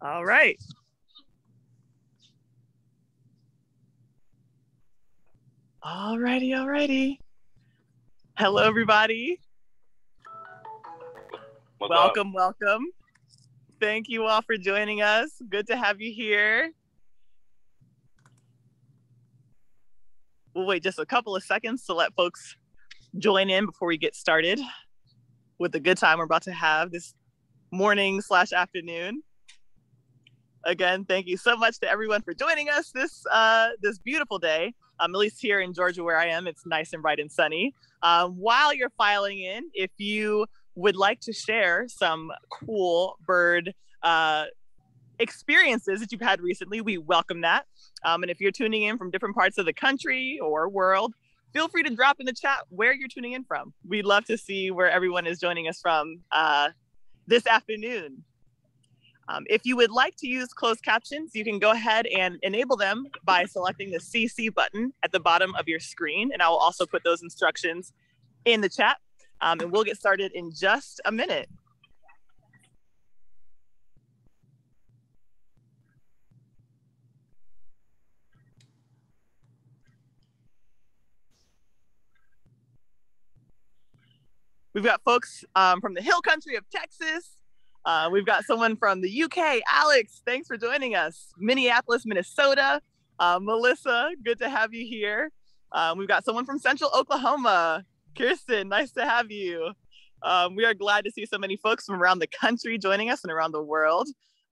All right. Alrighty. Hello, everybody. Welcome. Thank you all for joining us. Good to have you here. We'll wait just a couple of seconds to let folks join in before we get started with the good time we're about to have this morning/afternoon. Again, thank you so much to everyone for joining us this beautiful day. At least here in Georgia where I am, it's nice and bright and sunny. While you're filing in, if you would like to share some cool bird experiences that you've had recently, we welcome that. And if you're tuning in from different parts of the country or world, feel free to drop in the chat where you're tuning in from. We'd love to see where everyone is joining us from this afternoon. If you would like to use closed captions, you can go ahead and enable them by selecting the CC button at the bottom of your screen. And I will also put those instructions in the chat. And we'll get started in just a minute. We've got folks from the hill country of Texas. We've got someone from the UK, Alex, thanks for joining us. Minneapolis, Minnesota, Melissa, good to have you here. We've got someone from Central Oklahoma, Kirsten, nice to have you. We are glad to see so many folks from around the country joining us and around the world.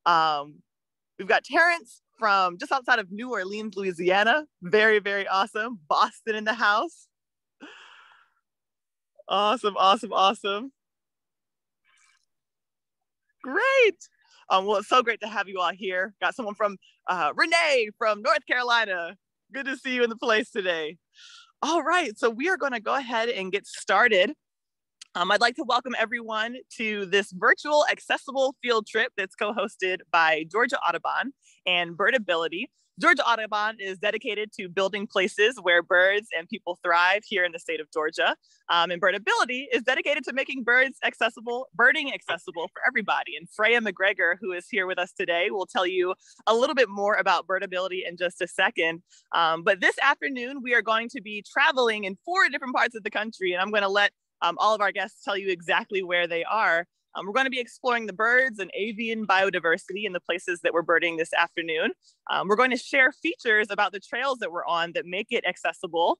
We've got Terrence from just outside of New Orleans, Louisiana. Very, very awesome. Boston in the house. Awesome. Great. Well, it's so great to have you all here. Got someone from Renee from North Carolina. Good to see you in the place today. All right, so we are going to go ahead and get started. I'd like to welcome everyone to this virtual accessible field trip that's co-hosted by Georgia Audubon and Birdability. Georgia Audubon is dedicated to building places where birds and people thrive here in the state of Georgia. And Birdability is dedicated to making birding accessible for everybody. And Freya McGregor, who is here with us today, will tell you a little bit more about Birdability in just a second. But this afternoon, we are going to be traveling in 4 different parts of the country, and I'm going to let all of our guests tell you exactly where they are. We're going to be exploring the birds and avian biodiversity in the places that we're birding this afternoon. We're going to share features about the trails that we're on that make it accessible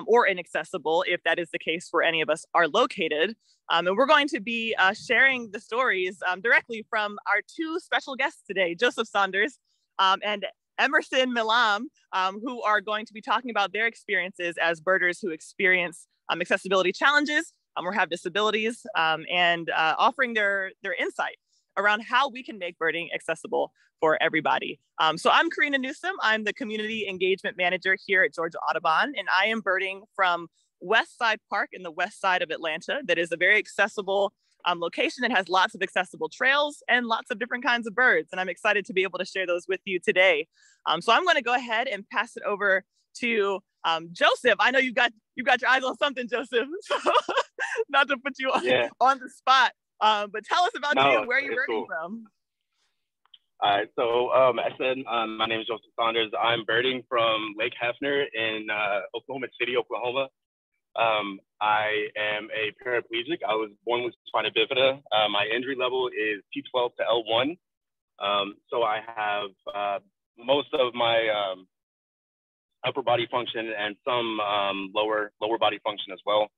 or inaccessible, if that is the case where any of us are located. And we're going to be sharing the stories directly from our 2 special guests today, Joseph Saunders and Emerson Milam, who are going to be talking about their experiences as birders who experience accessibility challenges or have disabilities, and offering their insight around how we can make birding accessible for everybody. So I'm Corina Newsome. I'm the Community Engagement Manager here at Georgia Audubon, and I am birding from West Side Park in the west side of Atlanta. That is a very accessible location that has lots of accessible trails and lots of different kinds of birds. And I'm excited to be able to share those with you today. So I'm going to go ahead and pass it over to Joseph. I know you've got your eyes on something, Joseph. So not to put you on the spot, but tell us about you and where you're birding from. All right, so I said, my name is Joseph Saunders. I'm birding from Lake Hefner in Oklahoma City, Oklahoma. I am a paraplegic. I was born with spina bifida. My injury level is T12 to L1. So I have most of my upper body function and some lower body function as well.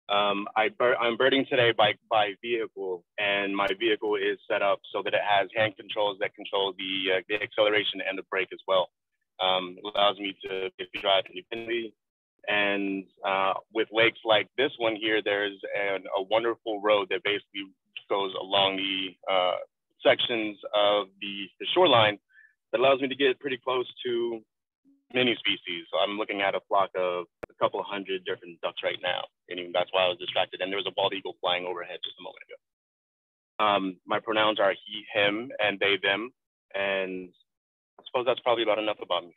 I'm birding today by vehicle, and my vehicle is set up so that it has hand controls that control the acceleration and the brake as well. It allows me to drive independently. And with lakes like this one here, there's a wonderful road that basically goes along the sections of the shoreline that allows me to get pretty close to many species. So I'm looking at a flock of a couple hundred different ducks right now. And even that's why I was distracted. And there was a bald eagle flying overhead just a moment ago. My pronouns are he, him, and they, them. And I suppose that's probably about enough about me.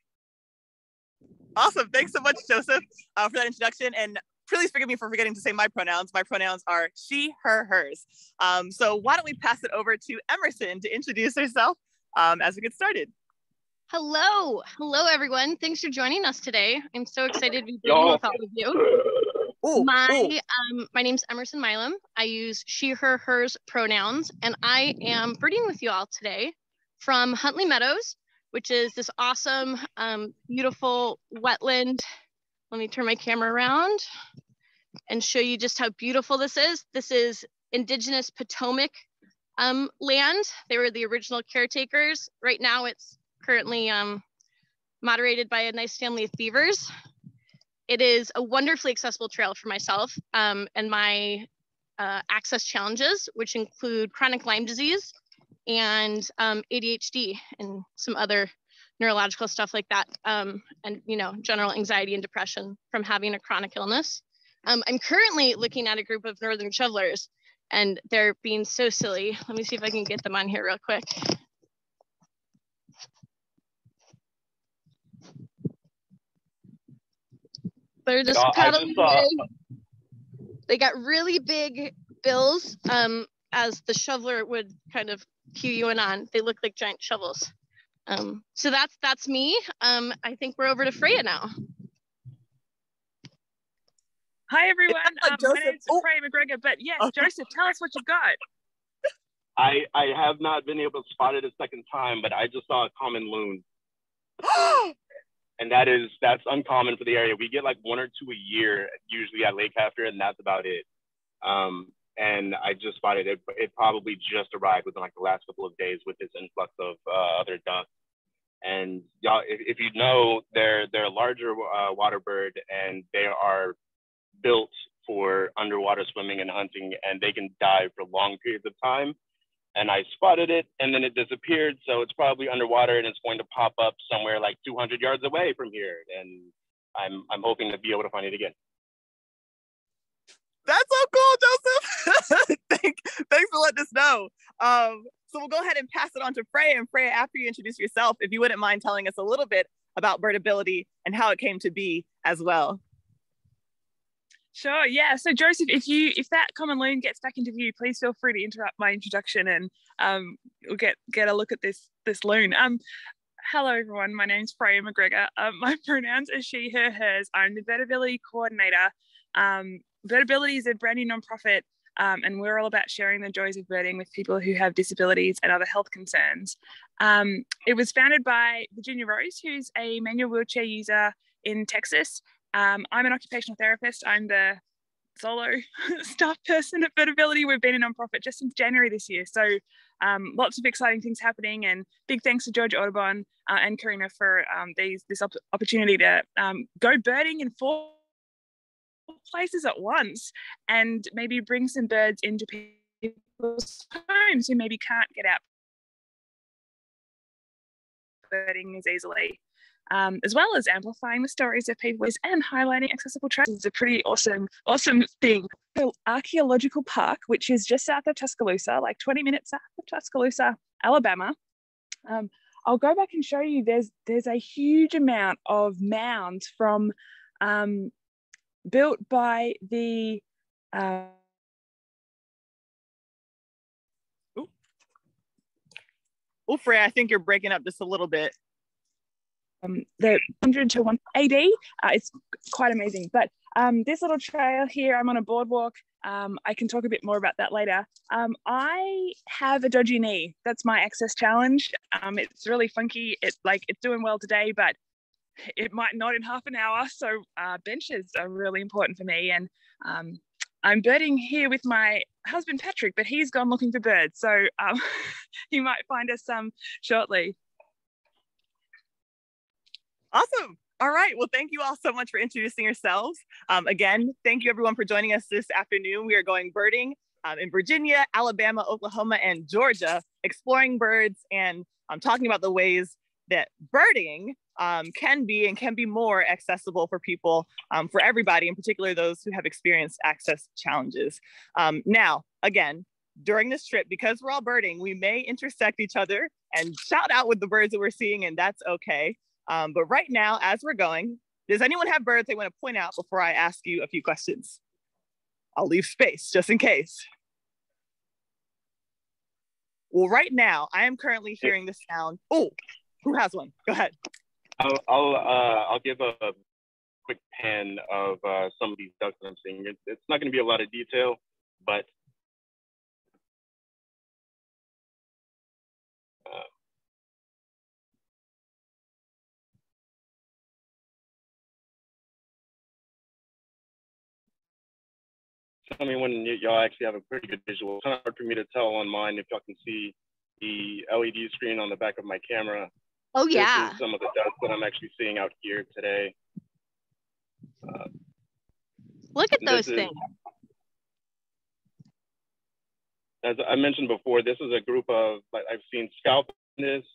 Awesome. Thanks so much, Joseph, for that introduction. And please forgive me for forgetting to say my pronouns. My pronouns are she, her, hers. So why don't we pass it over to Emerson to introduce herself as we get started. Hello, everyone. Thanks for joining us today. I'm so excited to be birding with all of you. My name's Emerson Milam. I use she, her, hers pronouns, and I am birding with you all today from Huntley Meadows, which is this awesome, beautiful wetland. Let me turn my camera around and show you just how beautiful this is. This is indigenous Potomac land. They were the original caretakers. Right now it's currently moderated by a nice family of beavers. It is a wonderfully accessible trail for myself and my access challenges, which include chronic Lyme disease and ADHD and some other neurological stuff like that, and general anxiety and depression from having a chronic illness. I'm currently looking at a group of northern shovelers, and they're being so silly. Let me see if I can get them on here real quick. They're just paddling away. They got really big bills, as the shoveler would kind of cue you in on. They look like giant shovels. So that's me. I think we're over to Freya now. Hi everyone. My name's Freya McGregor, but yes, Joseph, tell us what you got. I have not been able to spot it a second time, but I just saw a common loon. And that's uncommon for the area. We get like 1 or 2 a year, usually at Lake Hefner, and that's about it. And I just spotted it. It probably just arrived within like the last couple of days with this influx of other ducks. And y'all, if you know, they're a larger water bird, and they are built for underwater swimming and hunting, and they can dive for long periods of time. And I spotted it, and then it disappeared. So it's probably underwater, and it's going to pop up somewhere like 200 yards away from here. And I'm hoping to be able to find it again. That's so cool, Joseph. Thanks for letting us know. So we'll go ahead and pass it on to Freya. And Freya, after you introduce yourself, if you wouldn't mind telling us a little bit about Birdability and how it came to be as well. Sure, yeah. So Joseph, if that common loon gets back into view, please feel free to interrupt my introduction, and we'll get a look at this loon. Hello everyone, my name's Freya McGregor. My pronouns are she, her, hers. I'm the Birdability Coordinator. Birdability is a brand new nonprofit, and we're all about sharing the joys of birding with people who have disabilities and other health concerns. It was founded by Virginia Rose, who's a manual wheelchair user in Texas. I'm an occupational therapist. I'm the solo staff person at Birdability. We've been a nonprofit just since January this year. So lots of exciting things happening, and big thanks to Georgia Audubon and Corina for this opportunity to go birding in 4 places at once, and maybe bring some birds into people's homes who maybe can't get out birding as easily. As well as amplifying the stories of people and highlighting accessible trails. It's a pretty awesome thing. The Archaeological Park, which is just south of Tuscaloosa, like 20 minutes south of Tuscaloosa, Alabama. I'll go back and show you. There's a huge amount of mounds from built by the Freya, I think you're breaking up just a little bit. The 100 to 1 AD. It's quite amazing. But this little trail here, I'm on a boardwalk. I can talk a bit more about that later. I have a dodgy knee. That's my access challenge. It's really funky. It's doing well today, but it might not in half an hour. So benches are really important for me. And I'm birding here with my husband, Patrick, but he's gone looking for birds. So he might find us some shortly. Awesome. All right. Well, thank you all so much for introducing yourselves. Again, thank you everyone for joining us this afternoon. We are going birding in Virginia, Alabama, Oklahoma, and Georgia, exploring birds and talking about the ways that birding can be more accessible for people, for everybody, in particular those who have experienced access challenges. Now, again, during this trip, because we're all birding, we may intersect each other and shout out with the birds that we're seeing, and that's okay. But right now, as we're going, Does anyone have birds they want to point out before I ask you a few questions? I'll leave space just in case. Well, right now, I am currently hearing the sound. Oh, who has one? Go ahead. I'll give a quick pan of some of these ducks that I'm seeing. It's not going to be a lot of detail, but tell me when y'all actually have a pretty good visual. It's kind of hard for me to tell on mine if y'all can see the LED screen on the back of my camera. Oh, yeah. This is some of the ducks that I'm actually seeing out here today. Look at those things. As I mentioned before, this is a group of, I've seen scalpinus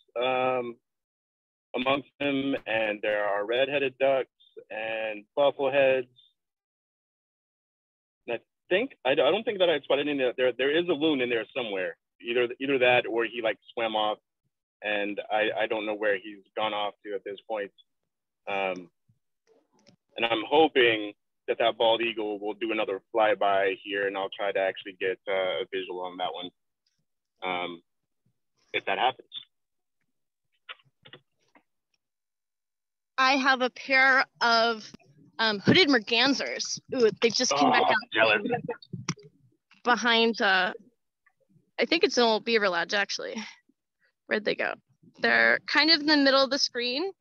amongst them, and there are red-headed ducks and buffleheads. And I don't think that I spotted any. There is a loon in there somewhere. Either that or he like swam off, and I don't know where he's gone off to at this point. And I'm hoping that bald eagle will do another flyby here, and I'll try to actually get a visual on that one, if that happens. I have a pair of hooded mergansers. Ooh, they just came back out behind, I think it's an old beaver lodge, actually. Where'd they go? They're kind of in the middle of the screen.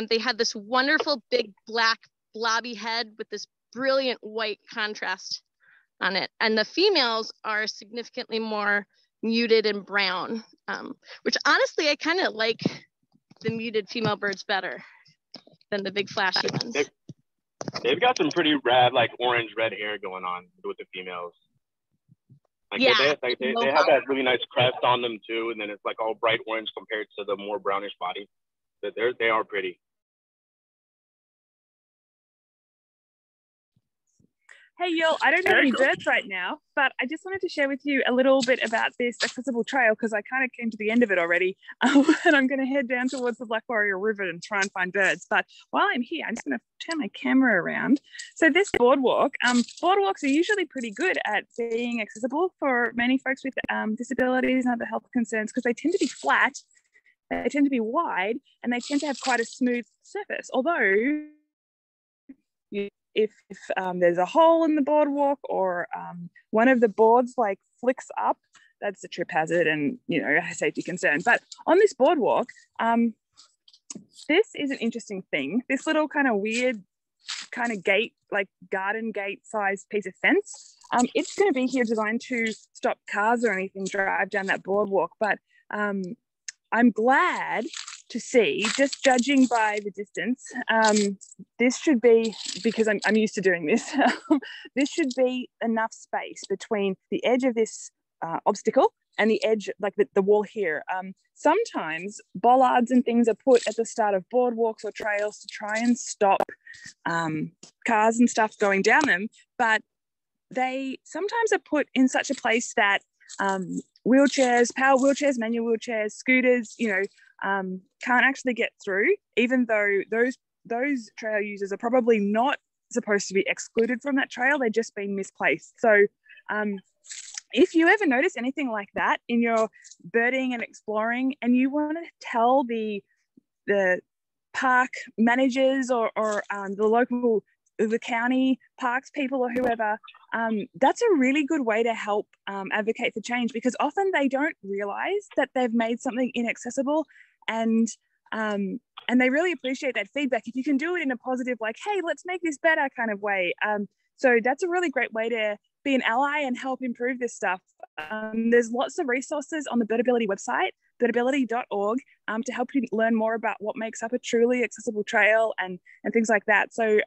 They had this wonderful big black blobby head with this brilliant white contrast on it. And the females are significantly more muted and brown, which honestly, I kind of like the muted female birds better than the big flashy ones. They've got some pretty rad, like orange red hair going on with the females. Like yeah, they have that really nice crest on them too, and then it's like all bright orange compared to the more brownish body. But they are pretty. Hey y'all, I don't have any birds right now, but I just wanted to share with you a little bit about this accessible trail because I kind of came to the end of it already, and I'm going to head down towards the Blackboard River and try and find birds. But while I'm here, I'm just going to turn my camera around. So this boardwalk, boardwalks are usually pretty good at being accessible for many folks with disabilities and other health concerns because they tend to be flat, they tend to be wide, and they tend to have quite a smooth surface. Although if there's a hole in the boardwalk or one of the boards like flicks up, that's a trip hazard and, you know, a safety concern. But on this boardwalk, this is an interesting thing. This little kind of weird kind of gate, like garden gate sized piece of fence, it's going to be here designed to stop cars or anything drive down that boardwalk. But I'm glad to see, just judging by the distance, this should be, because I'm used to doing this, this should be enough space between the edge of this obstacle and the edge, like the wall here. Sometimes bollards and things are put at the start of boardwalks or trails to try and stop cars and stuff going down them, but they sometimes are put in such a place that wheelchairs, power wheelchairs, manual wheelchairs, scooters, you know, can't actually get through, even though those trail users are probably not supposed to be excluded from that trail. They're just being misplaced. So if you ever notice anything like that in your birding and exploring, and you want to tell the park managers or the county parks people or whoever, that's a really good way to help advocate for change, because often they don't realize that they've made something inaccessible, and they really appreciate that feedback if you can do it in a positive, like, hey, let's make this better kind of way. So that's a really great way to be an ally and help improve this stuff. There's lots of resources on the Birdability website, birdability.org, to help you learn more about what makes up a truly accessible trail and things like that. So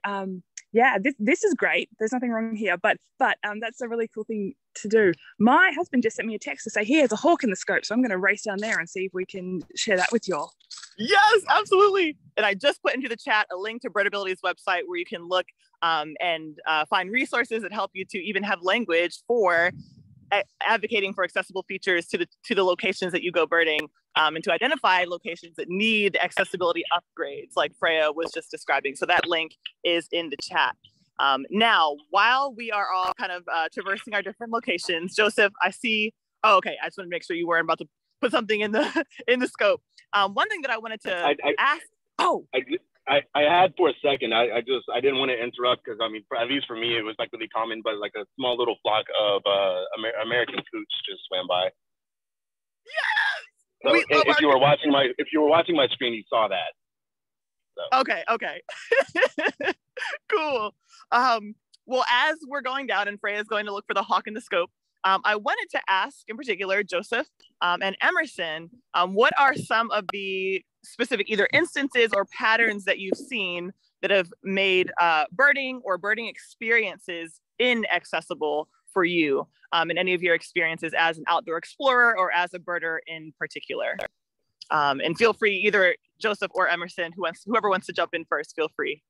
yeah, this is great. There's nothing wrong here, but that's a really cool thing to do. My husband just sent me a text to say he has a hawk in the scope, so I'm going to race down there and see if we can share that with y'all. Yes, absolutely. And I just put into the chat a link to Birdability's website where you can look and find resources that help you to even have language for advocating for accessible features to the locations that you go birding, and to identify locations that need accessibility upgrades like Freya was just describing. So that link is in the chat. Now, while we are all kind of traversing our different locations, Joseph, I see, oh, okay, I just want to make sure you weren't about to put something in the scope. One thing that I wanted to ask, I had for a second, I didn't want to interrupt because, I mean, at least for me, it was like really common, but like a small little flock of American coots just swam by. Yes! So if you were watching my screen, you saw that. So. Okay. Cool. Well, as we're going down and Freya is going to look for the hawk in the scope, I wanted to ask in particular, Joseph and Emerson, what are some of the specific either instances or patterns that you've seen that have made birding or birding experiences inaccessible for you in any of your experiences as an outdoor explorer or as a birder in particular? And feel free, either Joseph or Emerson, whoever wants to jump in first, feel free.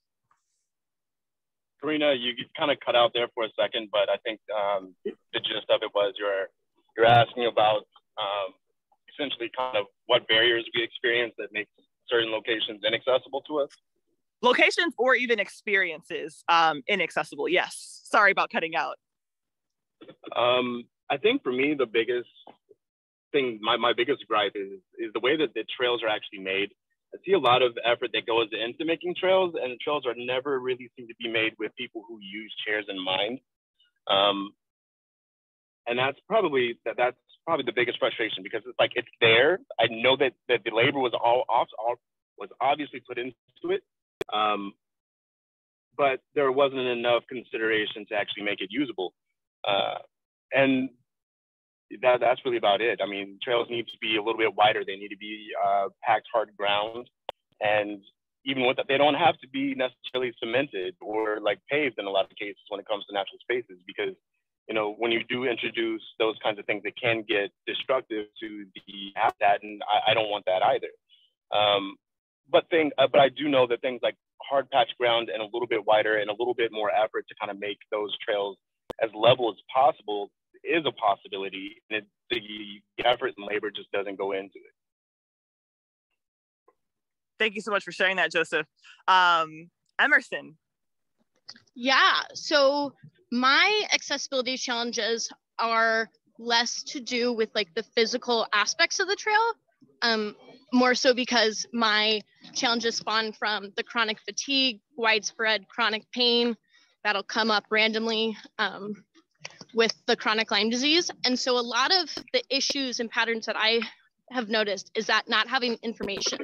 Corina, you kind of cut out there for a second, but I think the gist of it was you're asking about essentially kind of what barriers we experience that make certain locations inaccessible to us. Locations or even experiences inaccessible. Yes. Sorry about cutting out. I think for me, the biggest thing, my biggest gripe is the way that the trails are actually made. I see a lot of effort that goes into making trails, and the trails are never really seem to be made with people who use chairs in mind. And that's probably the biggest frustration, because it's like, it's there. I know that the labor was was obviously put into it, but there wasn't enough consideration to actually make it usable. And that's really about it. I mean, trails need to be a little bit wider. They need to be packed hard ground. And even with that, they don't have to be necessarily cemented or like paved in a lot of cases when it comes to natural spaces, because, you know, when you do introduce those kinds of things, it can get destructive to the habitat, and I don't want that either. But I do know that things like hard patch ground and a little bit wider and a little bit more effort to kind of make those trails as level as possible is a possibility, and the effort and labor just doesn't go into it. Thank you so much for sharing that, Joseph. Emerson. Yeah, so my accessibility challenges are less to do with like the physical aspects of the trail, more so because my challenges spawn from the chronic fatigue, widespread chronic pain that'll come up randomly with the chronic Lyme disease. And so a lot of the issues and patterns that I have noticed is that not having information.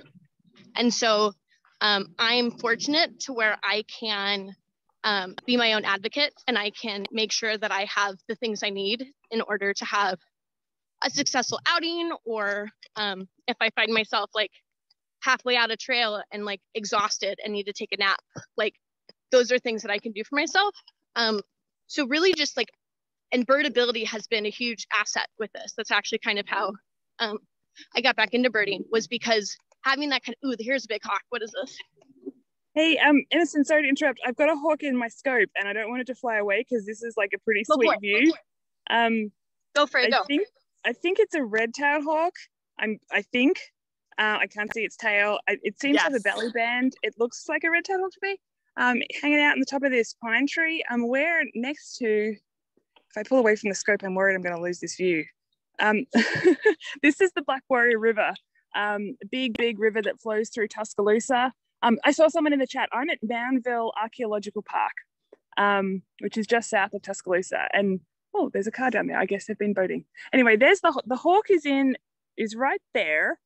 And so I'm fortunate to where I can be my own advocate, and I can make sure that I have the things I need in order to have a successful outing, or if I find myself like halfway out a trail and like exhausted and need to take a nap, like those are things that I can do for myself. So really just like, and birdability has been a huge asset with this. That's actually kind of how I got back into birding, was because having that kind of, ooh, here's a big hawk, what is this? Hey, Emerson, sorry to interrupt. I've got a hawk in my scope and I don't want it to fly away because this is like a pretty sweet view. Go for it, I think it's a red-tailed hawk. I think. I can't see its tail. It seems to have a belly band. It looks like a red-tailed hawk to me. Hanging out on the top of this pine tree. I'm aware next to, if I pull away from the scope, I'm worried I'm going to lose this view. This is the Blackboard River, big river that flows through Tuscaloosa. I saw someone in the chat. I'm at Moundville Archeological Park, which is just south of Tuscaloosa. And oh, there's a car down there. I guess they've been boating. Anyway, there's the hawk is right there.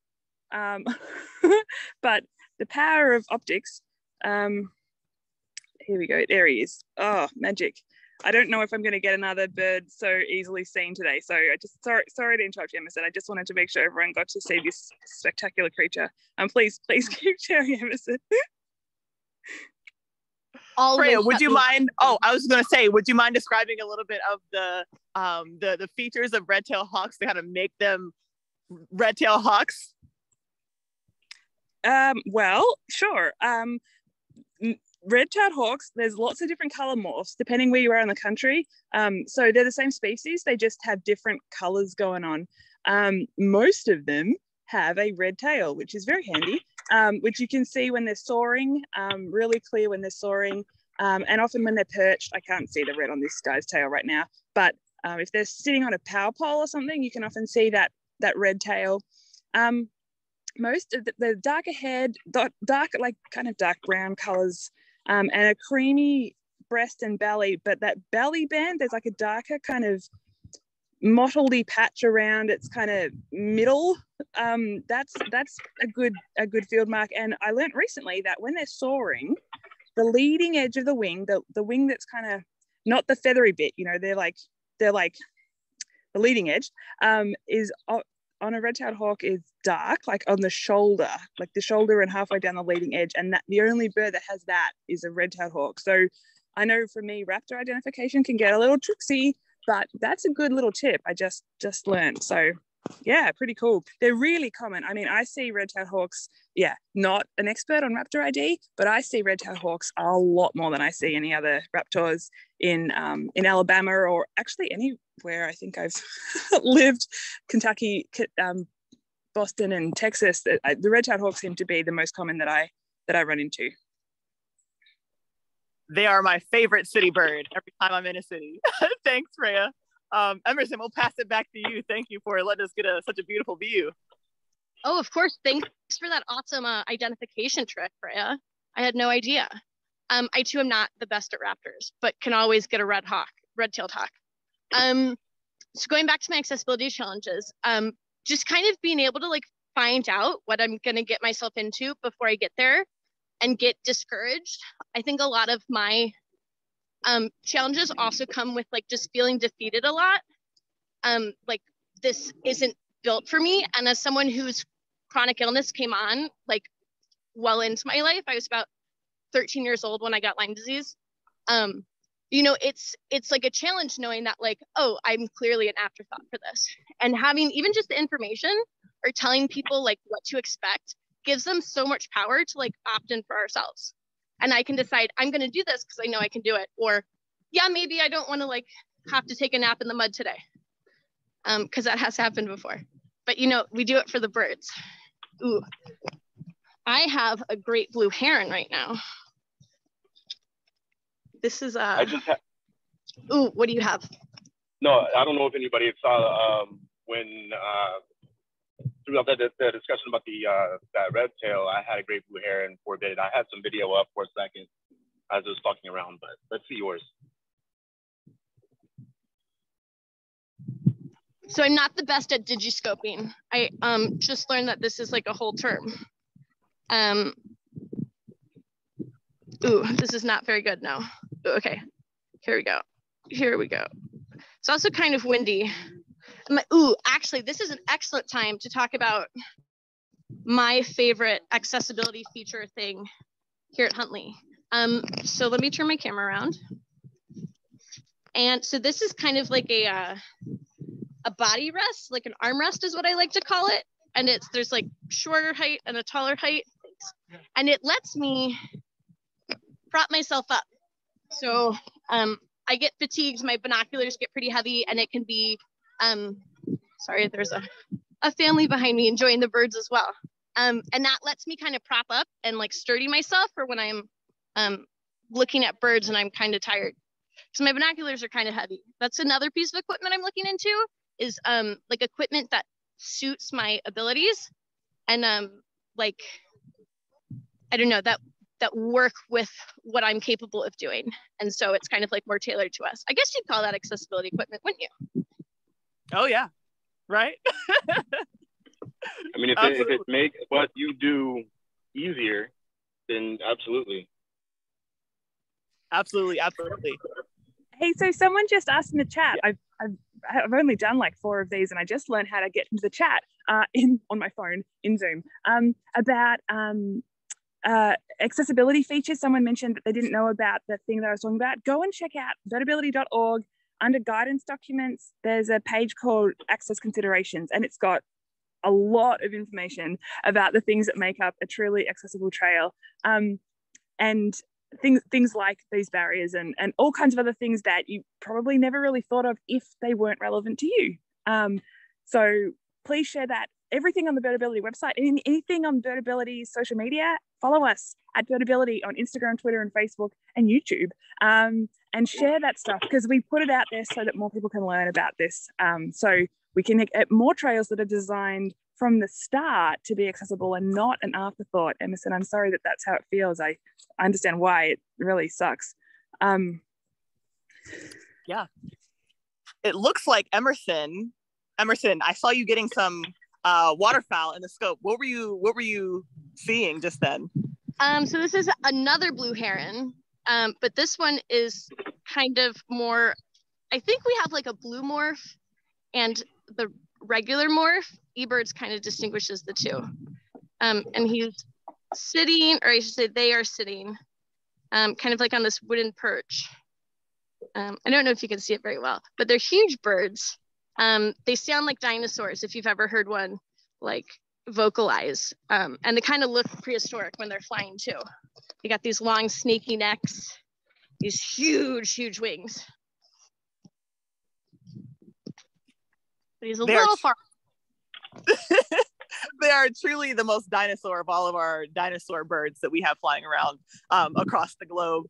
But the power of optics. Here we go. There he is. Oh, magic. I don't know if I'm going to get another bird so easily seen today. So I just, sorry to interrupt you, Emerson. I just wanted to make sure everyone got to see this spectacular creature. Please keep sharing, Emerson. Freya, would you mind? Oh, I was going to say, would you mind describing a little bit of the features of red-tailed hawks to kind of make them red-tailed hawks? Well, sure. red-tailed hawks, there's lots of different color morphs depending where you are in the country. So they're the same species, they just have different colors going on. Most of them have a red tail, which is very handy, which you can see when they're soaring, really clear when they're soaring, and often when they're perched. I can't see the red on this guy's tail right now, but if they're sitting on a power pole or something, you can often see that red tail. Most of the darker head, dark, like kind of dark brown colors, and a creamy breast and belly, but that belly band, there's like a darker kind of mottledy patch around its kind of middle. That's a good field mark. And I learned recently that when they're soaring, the leading edge of the wing, the wing that's kind of not the feathery bit, you know, they're like the leading edge, is on a red-tailed hawk is dark, like on the shoulder and halfway down the leading edge. And that the only bird that has that is a red-tailed hawk. So I know for me, raptor identification can get a little tricksy, but that's a good little tip I just learned. So yeah, pretty cool. They're really common. I mean, I see red-tailed hawks, not an expert on raptor ID, but I see red-tailed hawks a lot more than I see any other raptors in Alabama, or actually anywhere I think I've lived, Kentucky, Boston and Texas. The red-tailed hawks seem to be the most common that I run into. They are my favorite city bird every time I'm in a city. Thanks, Freya. Emerson, we'll pass it back to you. Thank you for letting us get such a beautiful view. Oh, of course. Thanks for that awesome identification trick, Freya. I had no idea. I too am not the best at raptors, but can always get a red-tailed hawk. So going back to my accessibility challenges, just kind of being able to like find out what I'm going to get myself into before I get there and get discouraged. I think a lot of my challenges also come with like just feeling defeated a lot. Like this isn't built for me. And as someone whose chronic illness came on like well into my life, I was about 13 years old when I got Lyme disease. You know, it's like a challenge knowing that like, oh, I'm clearly an afterthought for this. And having even just the information or telling people like what to expect gives them so much power to like opt in for ourselves. And I can decide I'm going to do this because I know I can do it. Or yeah, maybe I don't want to like have to take a nap in the mud today. Because that has happened before. But you know, we do it for the birds. Ooh, I have a great blue heron right now. This is ooh, what do you have? No, I don't know if anybody saw when throughout the discussion about that red tail, I had a great blue heron for a bit. I had some video up for a second as I was talking around, but let's see yours. So I'm not the best at digiscoping. I just learned that this is like a whole term. Ooh, this is not very good now. Okay, here we go. Here we go. It's also kind of windy. Ooh, actually, this is an excellent time to talk about my favorite accessibility feature thing here at Huntley. So let me turn my camera around. And so this is kind of like a body rest, like an arm rest is what I like to call it. And there's like shorter height and a taller height. And it lets me prop myself up. So I get fatigued, my binoculars get pretty heavy, and it can be, sorry, there's a family behind me enjoying the birds as well. And that lets me kind of prop up and like sturdy myself for when I'm looking at birds and I'm kind of tired. So my binoculars are kind of heavy. That's another piece of equipment I'm looking into is like equipment that suits my abilities and like, I don't know, that work with what I'm capable of doing. And so it's kind of like more tailored to us. I guess you'd call that accessibility equipment, wouldn't you? Oh yeah, right? I mean, if it makes what you do easier, then absolutely. Absolutely, absolutely. Hey, so someone just asked in the chat, I've only done like 4 of these and I just learned how to get into the chat on my phone in Zoom about accessibility features. Someone mentioned that they didn't know about the thing that I was talking about. Go and check out birdability.org. Under guidance documents, there's a page called Access Considerations, and it's got a lot of information about the things that make up a truly accessible trail. And things like these barriers and all kinds of other things that you probably never really thought of if they weren't relevant to you. So please share that. Everything on the Birdability website, anything on Birdability social media, follow us at Birdability on Instagram, Twitter, and Facebook, and YouTube, and share that stuff, because we put it out there so that more people can learn about this. So we can get more trails that are designed from the start to be accessible and not an afterthought. Emerson, I'm sorry that that's how it feels. I understand why. It really sucks. Yeah. It looks like Emerson, I saw you getting some waterfowl in the scope. What were you seeing just then? So this is another blue heron, but this one is kind of more, I think we have like a blue morph and the regular morph. eBirds kind of distinguishes the two. And he's sitting, or I should say they are sitting, kind of like on this wooden perch. I don't know if you can see it very well, but they're huge birds. They sound like dinosaurs, if you've ever heard one like vocalize. And they kind of look prehistoric when they're flying too. They got these long snaky necks, these huge, huge wings. But he's a little far. They are truly the most dinosaur of all of our dinosaur birds that we have flying around across the globe.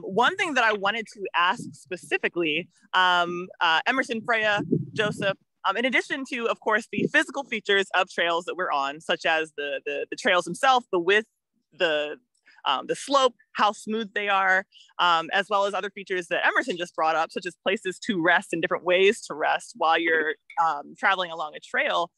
One thing that I wanted to ask specifically, Emerson, Freya, Joseph, in addition to, of course, the physical features of trails that we're on, such as the trails themselves, the width, the slope, how smooth they are, as well as other features that Emerson just brought up, such as places to rest and different ways to rest while you're traveling along a trail.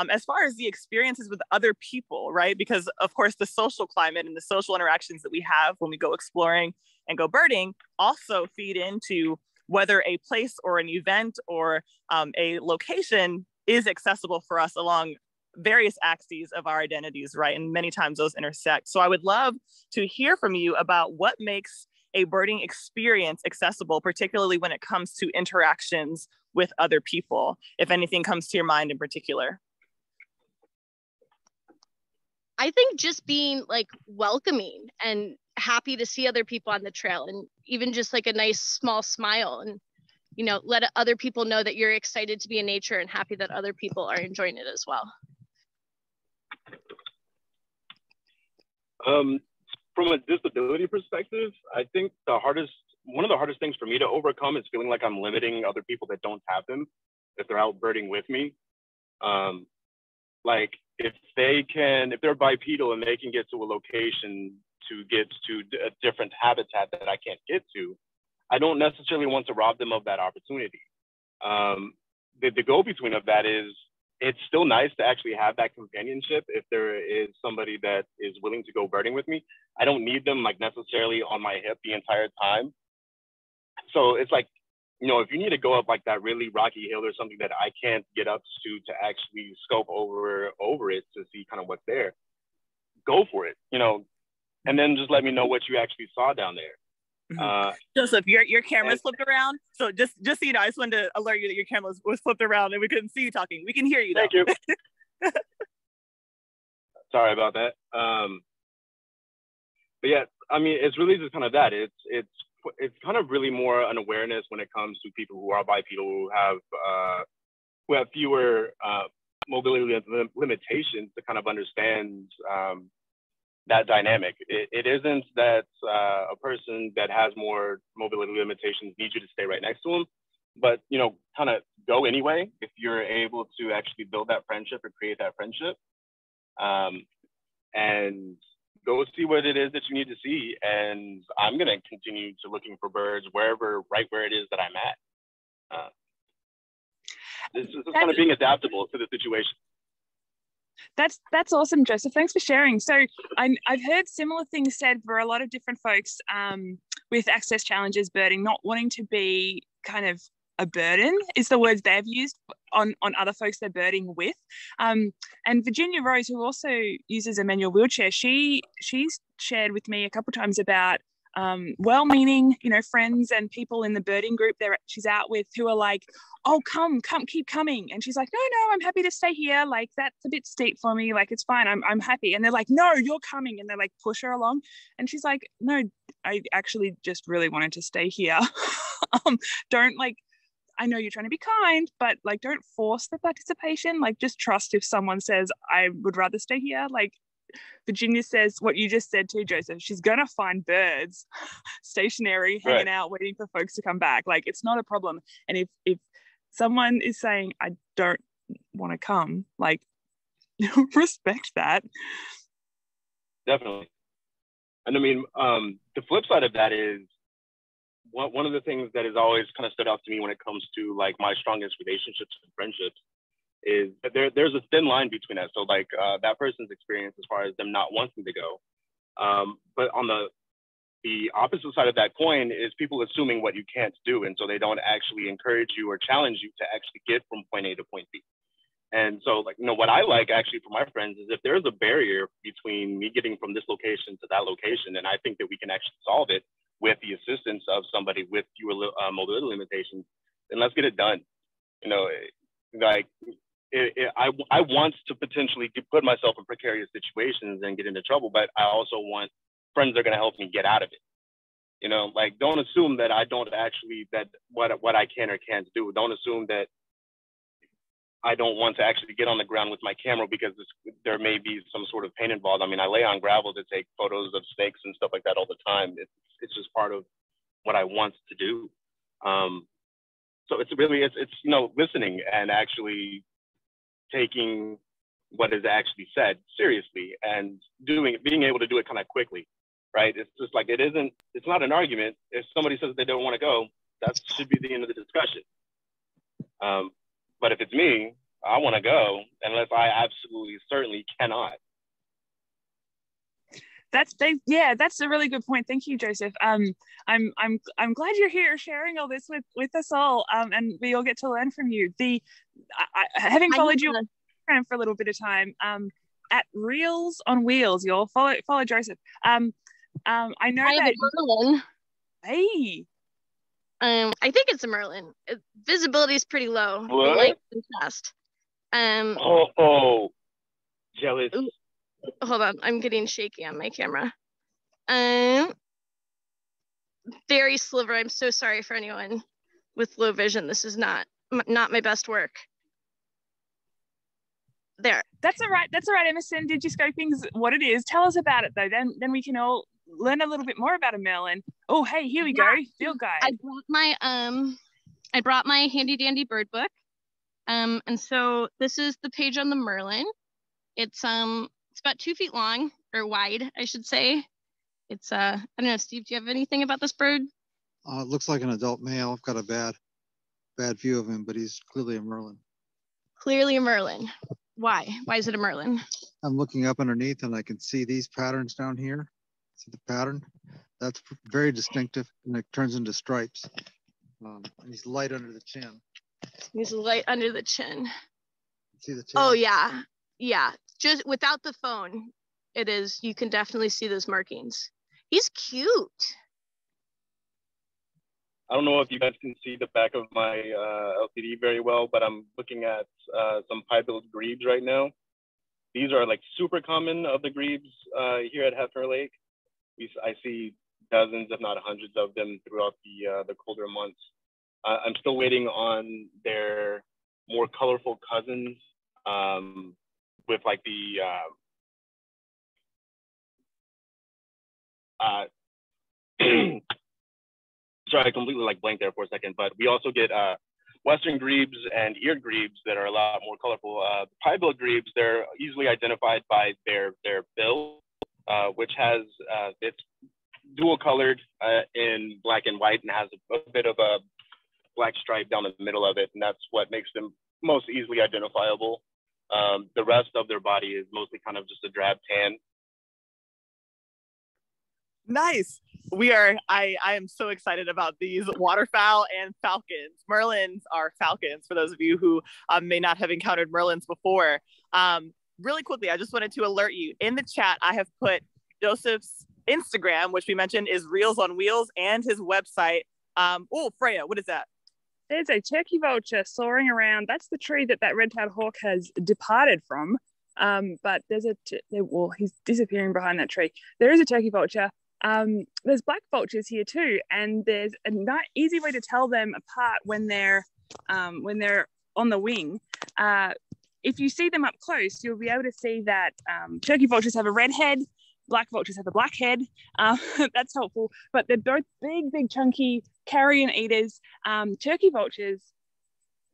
As far as the experiences with other people, right? Because of course, the social climate and the social interactions that we have when we go exploring and go birding also feed into whether a place or an event or a location is accessible for us along various axes of our identities, right? And many times those intersect. So I would love to hear from you about what makes a birding experience accessible, particularly when it comes to interactions with other people, if anything comes to your mind in particular. I think just being like welcoming and happy to see other people on the trail, and even just like a nice small smile, and you know, let other people know that you're excited to be in nature and happy that other people are enjoying it as well. From a disability perspective, I think one of the hardest things for me to overcome is feeling like I'm limiting other people that don't have them, if they're out birding with me. Like if they're bipedal and they can get to a location to get to a different habitat that I can't get to, I don't necessarily want to rob them of that opportunity. The go-between of that is, it's still nice to actually have that companionship if there is somebody that is willing to go birding with me. I don't need them like necessarily on my hip the entire time. So it's like, you know, if you need to go up like that really rocky hill or something that I can't get up to actually scope over it to see kind of what's there, go for it, you know, and then just let me know what you actually saw down there. Joseph, your camera's flipped around. So just so you know, I just wanted to alert you that your camera was flipped around and we couldn't see you talking. We can hear you though. Thank you. Sorry about that. But yeah, I mean, it's really just kind of that. It's kind of really more an awareness when it comes to people who are bipedal, who have fewer mobility limitations, to kind of understand that dynamic. It isn't that a person that has more mobility limitations needs you to stay right next to them, but you know, kind of go anyway if you're able to actually build that friendship or create that friendship, and go see what it is that you need to see. And I'm going to continue to looking for birds right where it is that I'm at. This is kind of being adaptable to the situation. That's awesome, Joseph. Thanks for sharing. So I've heard similar things said for a lot of different folks with access challenges birding, not wanting to be kind of a burden is the words they've used on other folks they're birding with. And Virginia Rose, who also uses a manual wheelchair, she's shared with me a couple of times about well-meaning, you know, friends and people in the birding group she's out with who are like, oh, come, keep coming. And she's like, no, I'm happy to stay here. Like, that's a bit steep for me. Like, it's fine. I'm happy. And they're like, no, you're coming. And they like push her along. And she's like, no, actually just really wanted to stay here. Don't like, I know you're trying to be kind, but like, don't force the participation. Like, just trust if someone says, I would rather stay here. Like Virginia says, what you just said too, Joseph, she's going to find birds stationary, hanging out, waiting for folks to come back. Like, it's not a problem. And if someone is saying, I don't want to come, like, respect that. Definitely. And I mean, the flip side of that is one of the things that has always kind of stood out to me when it comes to like my strongest relationships and friendships is that there's a thin line between that. So like that person's experience as far as them not wanting to go. But on the opposite side of that coin is people assuming what you can't do. And so they don't actually encourage you or challenge you to actually get from point A to point B. And so, like, you know, what I like actually for my friends is if there's a barrier between me getting from this location to that location, and I think that we can actually solve it with the assistance of somebody with fewer mobility limitations, then let's get it done. You know, like, I want to potentially put myself in precarious situations and get into trouble, but I also want friends that are going to help me get out of it. You know, like, don't assume that I don't actually, that what I can or can't do. Don't assume that I don't want to actually get on the ground with my camera because there may be some sort of pain involved. I mean, I lay on gravel to take photos of snakes and stuff like that all the time. It's just part of what I want to do. So it's really, it's you know, listening and actually taking what is actually said seriously and being able to do it kind of quickly, right? It's just like, it's not an argument. If somebody says they don't want to go, that should be the end of the discussion. But if it's me, I want to go unless I absolutely certainly cannot. That's a really good point. Thank you, Joseph. I'm glad you're here sharing all this with us all, and we all get to learn from you. Having followed you for a little bit of time, at Reels on Wheels, you'll follow Joseph. I know that Merlin. Hey. I think it's a Merlin. Visibility is pretty low. What? Light and fast. Jealous. Ooh, hold on, I'm getting shaky on my camera. Very sliver. I'm so sorry for anyone with low vision. This is not my best work. There. That's all right. Emerson, Digiscoping's what it is. Tell us about it though. Then we can all learn a little bit more about a Merlin. Oh, hey, here we go. Field guide. I brought my handy dandy bird book. And so this is the page on the Merlin. It's about 2 feet long, or wide, I should say. It's I don't know, Steve, do you have anything about this bird? It looks like an adult male. I've got a bad view of him, but he's clearly a Merlin. Clearly a Merlin. Why? Why is it a Merlin? I'm looking up underneath and I can see these patterns down here. See the pattern? That's very distinctive, and it turns into stripes. And he's light under the chin. He's light under the chin. See the chin? Oh yeah, yeah. Just without the phone, it is. You can definitely see those markings. He's cute. I don't know if you guys can see the back of my LCD very well, but I'm looking at some piebald grebes right now. These are like super common of the grebes here at Hefner Lake. I see dozens, if not hundreds of them throughout the colder months. I'm still waiting on their more colorful cousins with like the sorry, I completely like blanked there for a second, but we also get western grebes and eared grebes that are a lot more colorful. Piebald grebes, they're easily identified by their bill, which has it's dual colored in black and white and has a bit of a black stripe down the middle of it, and that's what makes them most easily identifiable. The rest of their body is mostly kind of just a drab tan. Nice. I am so excited about these waterfowl and falcons. Merlins are falcons, for those of you who may not have encountered Merlins before. Really quickly, I just wanted to alert you. In the chat, I have put Joseph's Instagram, which we mentioned is Reels on Wheels, and his website. Oh, Freya, what is that? There's a turkey vulture soaring around. That's the tree that red-tailed hawk has departed from. But there's he's disappearing behind that tree. There is a turkey vulture there's black vultures here too, and there's a easy way to tell them apart when they're on the wing. If you see them up close, you'll be able to see that turkey vultures have a red head, black vultures have a black head. That's helpful, but they're both big, chunky carrion eaters. Turkey vultures,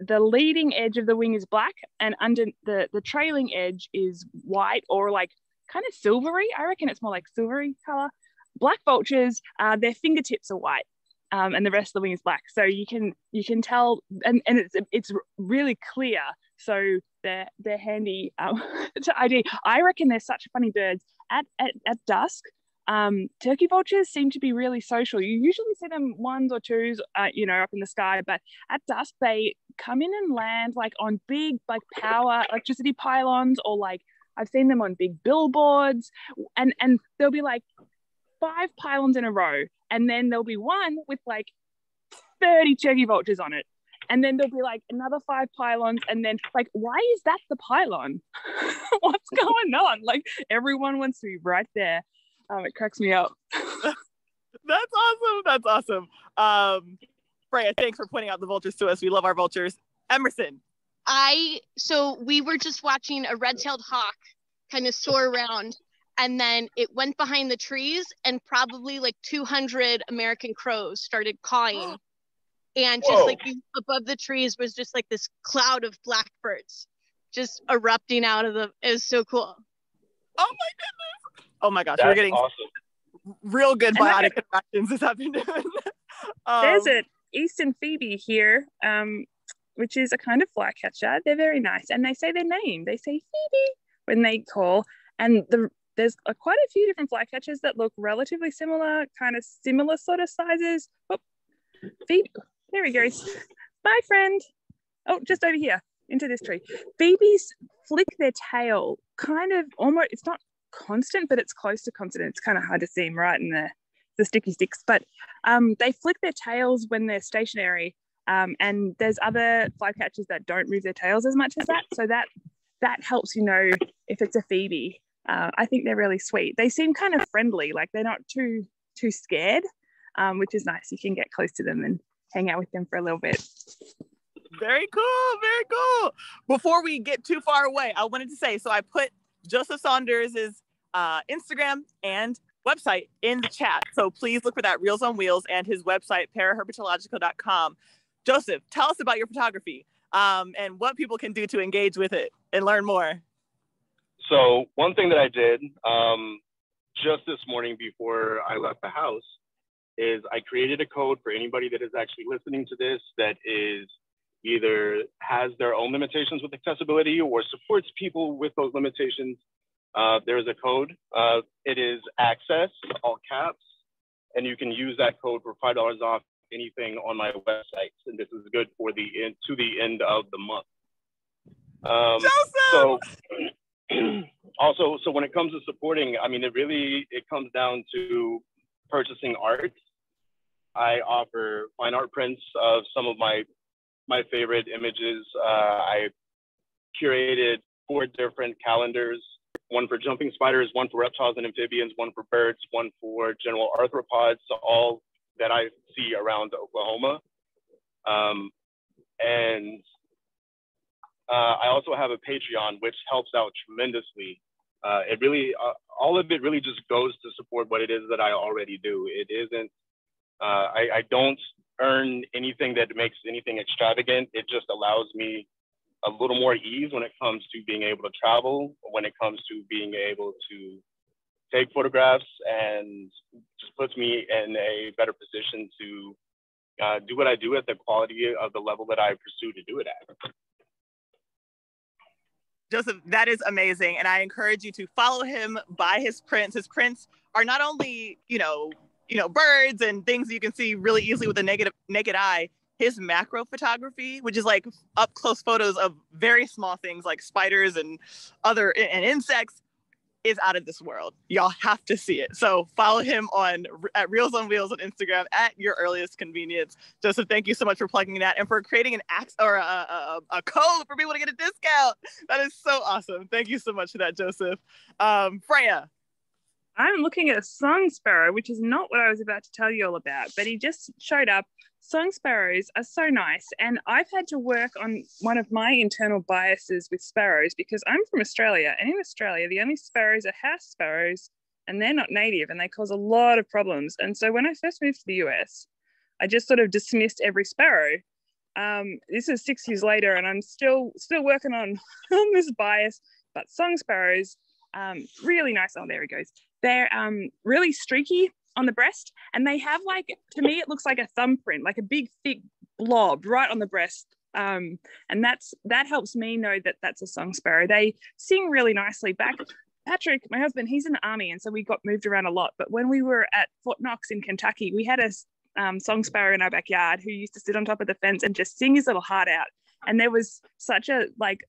the leading edge of the wing is black, and under the trailing edge is white or like kind of silvery. I reckon it's more like silvery color. Black vultures, their fingertips are white, and the rest of the wing is black. So you can tell, and it's really clear. So they're handy to ID. I reckon they're such funny birds. At dusk, turkey vultures seem to be really social. You usually see them ones or twos, up in the sky, but at dusk they come in and land like on big like power electricity pylons, or like I've seen them on big billboards, and there'll be like 5 pylons in a row, and then there'll be one with like 30 turkey vultures on it. And then there'll be like another 5 pylons, and then like, why is that the pylon? What's going on? Like everyone wants to be right there. It cracks me up. That's awesome. Freya, thanks for pointing out the vultures to us. We love our vultures. Emerson. So we were just watching a red-tailed hawk kind of soar around, and then it went behind the trees, and probably like 200 American crows started cawing. And just like above the trees was just like this cloud of blackbirds just erupting out of them. It was so cool. Oh my goodness. Oh my gosh. That's we're getting awesome. Real good biotic interactions this afternoon. There's an eastern phoebe here, which is a kind of flycatcher. They're very nice. And they say their name. They say Phoebe when they call. And there's quite a few different flycatchers that look relatively similar, kind of similar sort of sizes. Oh, Phoebe. There he goes. Bye, friend. Oh, just over here, into this tree. Phoebes flick their tail, kind of almost, it's not constant, but it's close to constant. It's kind of hard to see them right in the sticky sticks. But they flick their tails when they're stationary. And there's other flycatchers that don't move their tails as much as that. So that helps you know if it's a Phoebe. I think they're really sweet. They seem kind of friendly, like they're not too scared, which is nice. You can get close to them and hang out with them for a little bit. Very cool. Before we get too far away, I wanted to say, so I put Joseph Saunders' Instagram and website in the chat. So please look for that, Reels on Wheels, and his website, Paraherpetologica.com. Joseph, tell us about your photography and what people can do to engage with it and learn more. So one thing that I did just this morning before I left the house is I created a code for anybody that is actually listening to this that is either has their own limitations with accessibility or supports people with those limitations. There's a code. It is access, all caps, and you can use that code for $5 off anything on my website. And this is good for the end of the month. So also, so when it comes to supporting, I mean, it comes down to purchasing art. I offer fine art prints of some of my favorite images. I curated 4 different calendars, one for jumping spiders, one for reptiles and amphibians, one for birds, one for general arthropods, all that I see around Oklahoma. And I also have a Patreon, which helps out tremendously. It really, all of it really just goes to support what it is that I already do. It isn't, I don't earn anything that makes anything extravagant. It just allows me a little more ease when it comes to being able to travel, when it comes to being able to take photographs, and just puts me in a better position to do what I do at the quality of the level that I pursue to do it at. Joseph, that is amazing. And I encourage you to follow him, buy his prints. His prints are not only, birds and things you can see really easily with the naked eye. His macro photography, which is like up close photos of very small things like spiders and insects, is out of this world. Y'all have to see it. So follow him at Reels on Wheels on Instagram at your earliest convenience. Joseph, thank you so much for plugging that and for creating a code for people to get a discount. That is so awesome. Thank you so much for that, Joseph. Freya. I'm looking at a song sparrow, which is not what I was about to tell you all about, but he just showed up. Song sparrows are so nice. And I've had to work on one of my internal biases with sparrows because I'm from Australia. And in Australia, the only sparrows are house sparrows and they're not native and they cause a lot of problems. And so when I first moved to the US, I just sort of dismissed every sparrow. This is 6 years later and I'm still working on this bias, but song sparrows, really nice. Oh, there he goes. They're really streaky on the breast, and they have, like, to me it looks like a thumbprint, like a big thick blob right on the breast, and that helps me know that that's a song sparrow. They sing really nicely. Patrick, my husband, he's in the army, and so we got moved around a lot, but when we were at Fort Knox in Kentucky, we had a song sparrow in our backyard who used to sit on top of the fence and just sing his little heart out. And there was such a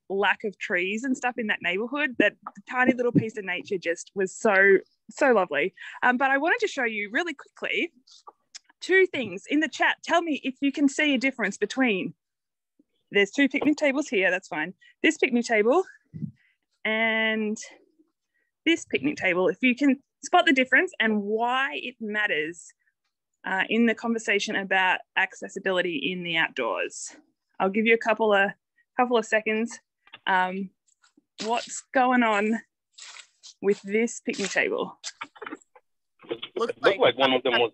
lack of trees and stuff in that neighborhood that the tiny little piece of nature just was so lovely. But I wanted to show you really quickly two things in the chat. Tell me if you can see a difference between, there's two picnic tables here, that's fine. This picnic table and this picnic table, if you can spot the difference and why it matters in the conversation about accessibility in the outdoors. I'll give you a couple of seconds. What's going on with this picnic table? Looked like one of them was.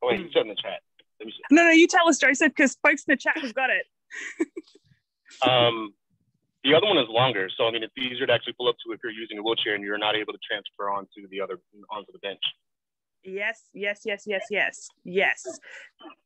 Oh wait, it's in the chat. Let me see. No, you tell us, Joseph, because folks in the chat have got it. The other one is longer, so I mean it's easier to actually pull up to if you're using a wheelchair and you're not able to transfer onto the bench. Yes.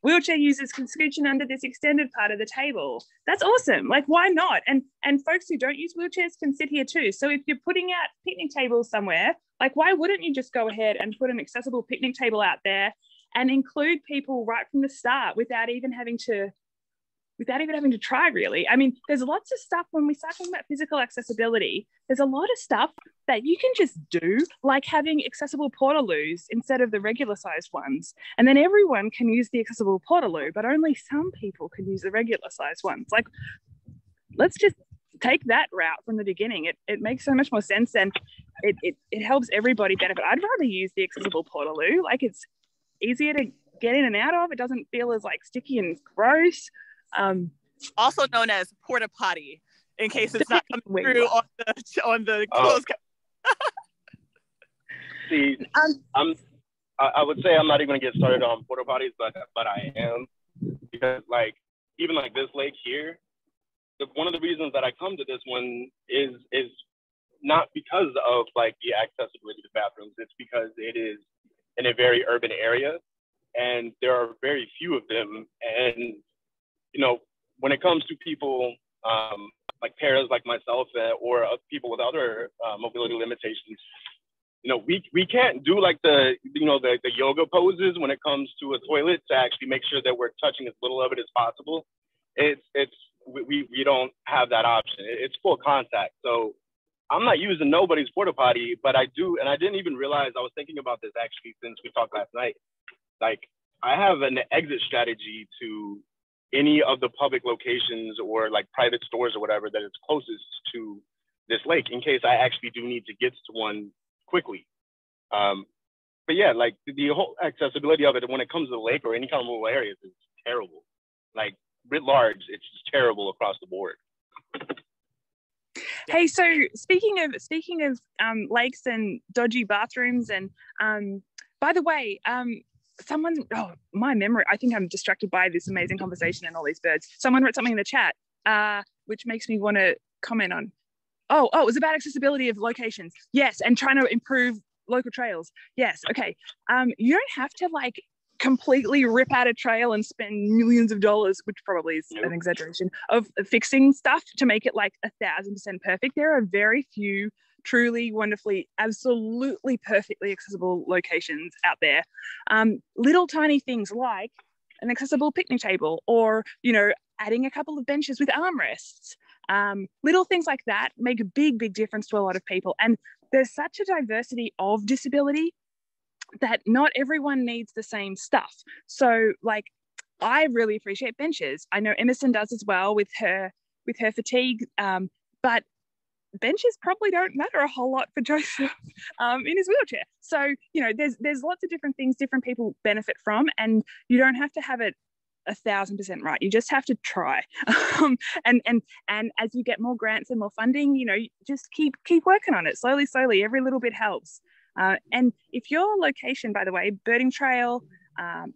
Wheelchair users can scooch in under this extended part of the table. That's awesome. Like, why not? And folks who don't use wheelchairs can sit here too. So if you're putting out picnic tables somewhere, like, why wouldn't you just go ahead and put an accessible picnic table out there and include people right from the start without even having to try, really? I mean, there's lots of stuff when we start talking about physical accessibility, there's a lot of stuff that you can just do, like having accessible portaloos instead of the regular sized ones. And then everyone can use the accessible portaloo, but only some people can use the regular sized ones. Like, let's just take that route from the beginning. It makes so much more sense and it helps everybody benefit. I'd rather use the accessible portaloo. Like, it's easier to get in and out of. It doesn't feel as like sticky and gross. Also known as porta potty, in case it's not coming through on the closed. See, I would say I'm not even gonna get started on porta potties, but I am, because like even like this lake here, one of the reasons that I come to this one is not because of like the accessibility to bathrooms. It's because it is in a very urban area, and there are very few of them. And you know, when it comes to people like paras like myself or people with other mobility limitations, you know, we can't do like the yoga poses when it comes to a toilet to actually make sure that we're touching as little of it as possible. We don't have that option. It's full contact. So I'm not using nobody's porta potty, but I do, and I didn't even realize, I was thinking about this actually since we talked last night. Like, I have an exit strategy to any of the public locations or like private stores or whatever that is closest to this lake in case I actually do need to get to one quickly. But yeah, like the whole accessibility of it when it comes to the lake or any kind of rural areas is terrible. Like, writ large, it's just terrible across the board. Hey, so speaking of lakes and dodgy bathrooms, and by the way, my memory, I think I'm distracted by this amazing conversation and all these birds. Someone wrote something in the chat, which makes me want to comment on. Oh, it was about accessibility of locations. Yes, and trying to improve local trails. Yes, okay. You don't have to like completely rip out a trail and spend millions of dollars, which probably is an exaggeration, of fixing stuff to make it like 1,000% perfect. There are very few truly, wonderfully, absolutely perfectly accessible locations out there. Little tiny things like an accessible picnic table, or, you know, adding a couple of benches with armrests. Little things like that make a big, big difference to a lot of people. And there's such a diversity of disability that not everyone needs the same stuff. So like, I really appreciate benches. I know Emerson does as well with her fatigue, but benches probably don't matter a whole lot for Joseph in his wheelchair. So, you know, there's lots of different things different people benefit from, and you don't have to have it 1,000% right. You just have to try. And as you get more grants and more funding, you know, just keep working on it slowly. Every little bit helps. And if your location, by the way, birding trail,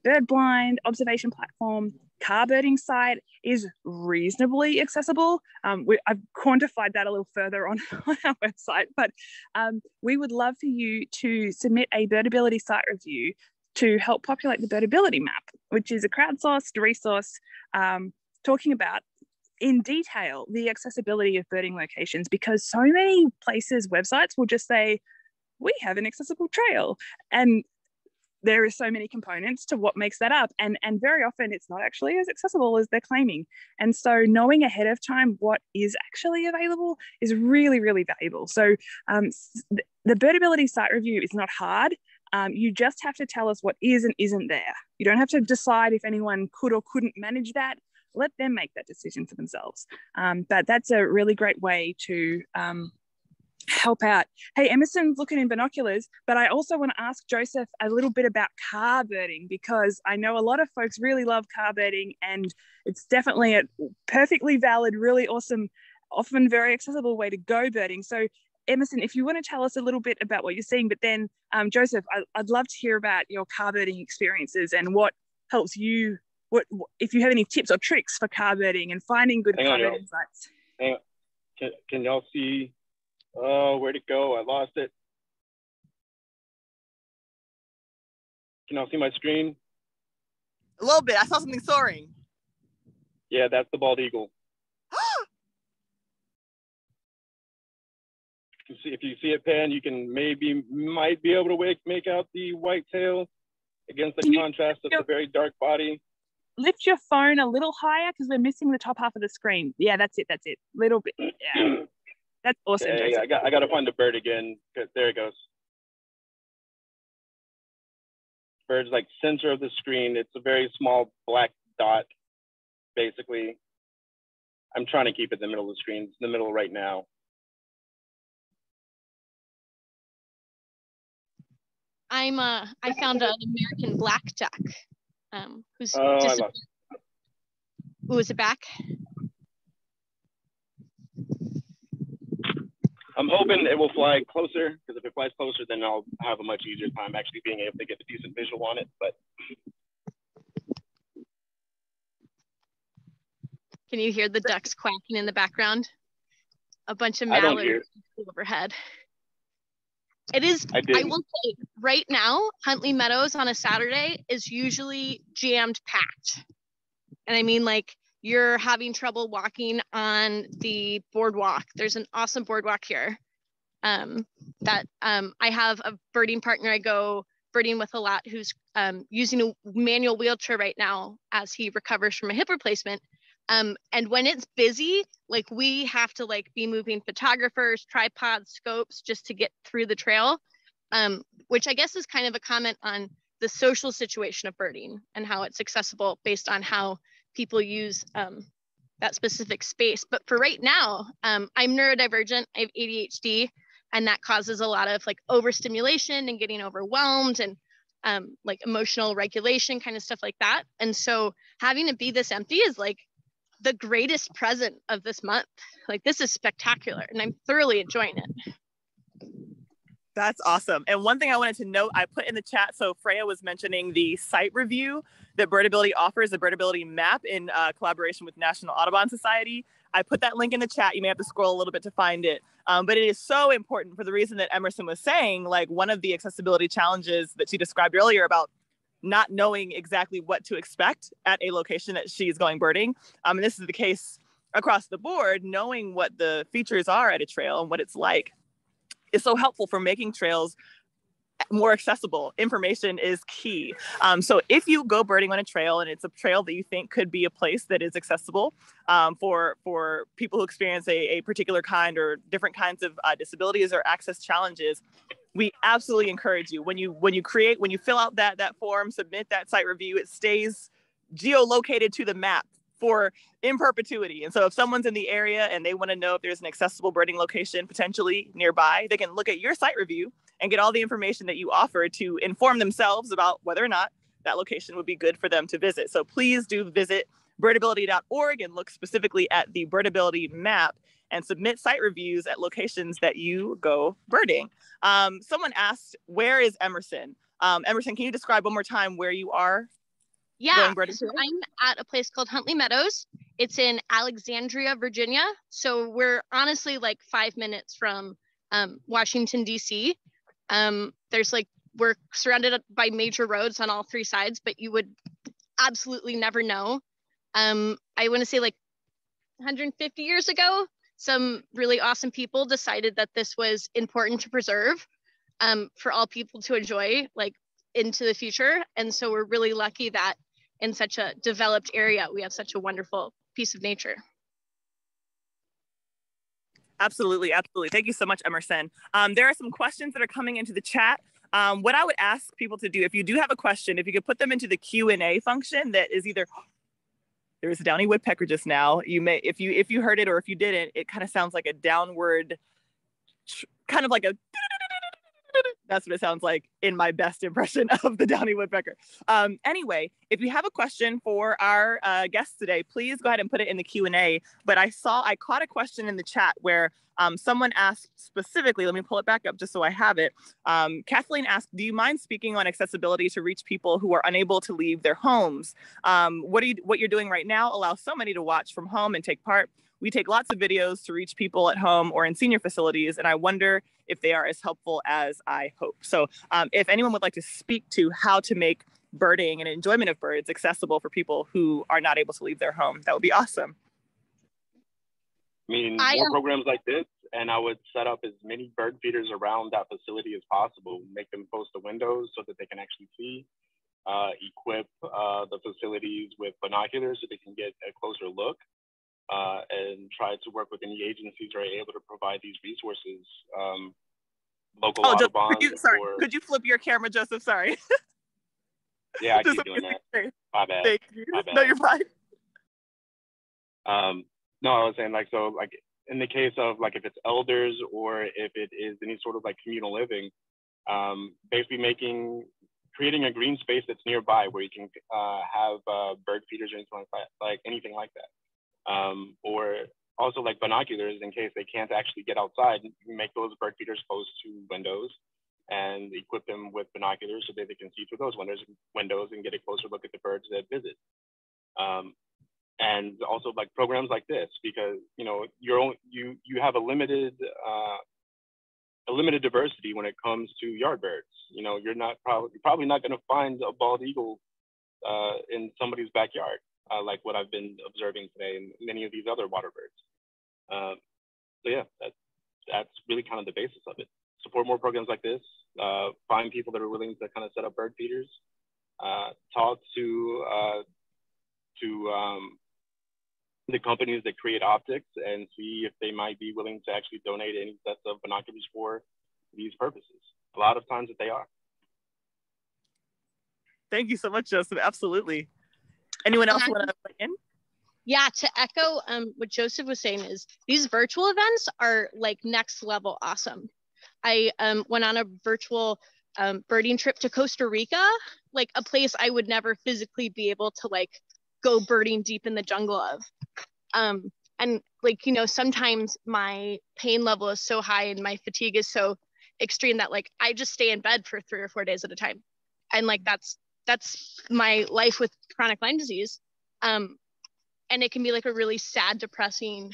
bird blind, observation platform, car birding site is reasonably accessible. I've quantified that a little further on our website, but we would love for you to submit a Birdability site review to help populate the Birdability map, which is a crowdsourced resource talking about in detail the accessibility of birding locations, because so many places, websites will just say, we have an accessible trail. And there are so many components to what makes that up. And very often it's not actually as accessible as they're claiming. And so knowing ahead of time what is actually available is really, really valuable. So the Birdability site review is not hard. You just have to tell us what is and isn't there. You don't have to decide if anyone could or couldn't manage that. Let them make that decision for themselves. But that's a really great way to help out. Hey, Emerson's looking in binoculars, but I also want to ask Joseph a little bit about car birding, because I know a lot of folks really love car birding, and it's definitely a perfectly valid, really awesome, often very accessible way to go birding. So Emerson, if you want to tell us a little bit about what you're seeing, but then Joseph, I'd love to hear about your car birding experiences and what helps you, what if you have any tips or tricks for car birding and finding good car birding sites. Hang on. Can y'all see? Oh, where'd it go? I lost it. Can y'all see my screen? A little bit. I saw something soaring. Yeah, that's the bald eagle. If you see it pan, you can might be able to make out the white tail against the contrast of the very dark body. Lift your phone a little higher because we're missing the top half of the screen. Yeah, that's it. Little bit. Yeah. That's awesome. Yeah, I got to find the bird again. There it goes. Bird's like center of the screen. It's a very small black dot, basically. I'm trying to keep it in the middle of the screen. It's in the middle right now. I found an American blackjack. Who's just. Ooh, is it back? I'm hoping it will fly closer, because if it flies closer, then I'll have a much easier time actually being able to get a decent visual on it. But can you hear the ducks quacking in the background? A bunch of mallards overhead. It is, I will say, right now, Huntley Meadows on a Saturday is usually jammed packed. And I mean, like, you're having trouble walking on the boardwalk. There's an awesome boardwalk here that I have a birding partner I go birding with a lot who's using a manual wheelchair right now as he recovers from a hip replacement. And when it's busy, like we have to like be moving photographers, tripods, scopes just to get through the trail, which I guess is kind of a comment on the social situation of birding and how it's accessible based on how people use that specific space. But for right now, I'm neurodivergent, I have ADHD, and that causes a lot of like overstimulation and getting overwhelmed and like emotional regulation kind of stuff like that. And so having it be this empty is like the greatest present of this month. Like this is spectacular and I'm thoroughly enjoying it. That's awesome. And one thing I wanted to note, I put in the chat, so Freya was mentioning the site review that Birdability offers, the Birdability map in collaboration with National Audubon Society. I put that link in the chat. You may have to scroll a little bit to find it. But it is so important for the reason that Emerson was saying, like one of the accessibility challenges that she described earlier about not knowing exactly what to expect at a location that she's going birding. And this is the case across the board, knowing what the features are at a trail and what it's like is so helpful for making trails more accessible. Information is key. So if you go birding on a trail and it's a trail that you think could be a place that is accessible for people who experience a particular kind or different kinds of disabilities or access challenges, we absolutely encourage you when you fill out that form, submit that site review, it stays geolocated to the map for in perpetuity. And so if someone's in the area and they want to know if there's an accessible birding location potentially nearby, they can look at your site review and get all the information that you offer to inform themselves about whether or not that location would be good for them to visit. So please do visit birdability.org and look specifically at the Birdability map and submit site reviews at locations that you go birding. Someone asked, where is Emerson? Emerson, can you describe one more time where you are? Yeah, so I'm at a place called Huntley Meadows. It's in Alexandria, Virginia. So we're honestly like 5 minutes from Washington, D.C. We're surrounded by major roads on all 3 sides, but you would absolutely never know. I want to say like 150 years ago, some really awesome people decided that this was important to preserve for all people to enjoy like into the future. And so we're really lucky that in such a developed area, we have such a wonderful piece of nature. Absolutely, absolutely. Thank you so much, Emerson. There are some questions that are coming into the chat. What I would ask people to do, if you do have a question, if you could put them into the Q&A function that is either, there was a downy woodpecker just now. You may, if you heard it or if you didn't, it kind of sounds like a downward, kind of like a, that's what it sounds like in my best impression of the downy woodpecker. Anyway, if you have a question for our guests today, please go ahead and put it in the Q&A. But I caught a question in the chat where someone asked specifically, let me pull it back up just so I have it. Kathleen asked, do you mind speaking on accessibility to reach people who are unable to leave their homes? What you're doing right now allows so many to watch from home and take part. We take lots of videos to reach people at home or in senior facilities, and I wonder if they are as helpful as I hope. So if anyone would like to speak to how to make birding and enjoyment of birds accessible for people who are not able to leave their home, that would be awesome. I mean, more programs like this, and I would set up as many bird feeders around that facility as possible, make them close to windows so that they can actually see, equip the facilities with binoculars so they can get a closer look. And try to work with any agencies who are able to provide these resources. Local Audubon. Could you flip your camera, Joseph? Sorry. Yeah, I keep doing that. My bad. Thank you. My bad. No, you're fine. No, I was saying like, so like in the case of like if it's elders or if it is any sort of like communal living, basically creating a green space that's nearby where you can have bird feeders or anything like that. Or also like binoculars in case they can't actually get outside, you can make those bird feeders close to windows and equip them with binoculars so that they can see through those windows and get a closer look at the birds that visit. And also like programs like this, because you know you have a limited diversity when it comes to yard birds. You know, you're probably not going to find a bald eagle in somebody's backyard. Like what I've been observing today and many of these other water birds. So yeah, that's really kind of the basis of it. Support more programs like this, find people that are willing to kind of set up bird feeders, talk to the companies that create optics and see if they might be willing to actually donate any sets of binoculars for these purposes. A lot of times that they are. Thank you so much, Joseph. Absolutely. Anyone else want to weigh in? Yeah, to echo what Joseph was saying is these virtual events are like next level awesome. I went on a virtual birding trip to Costa Rica, like a place I would never physically be able to like go birding deep in the jungle of. And like, you know, sometimes my pain level is so high and my fatigue is so extreme that like I just stay in bed for 3 or 4 days at a time. And like that's my life with chronic Lyme disease. And it can be like a really sad, depressing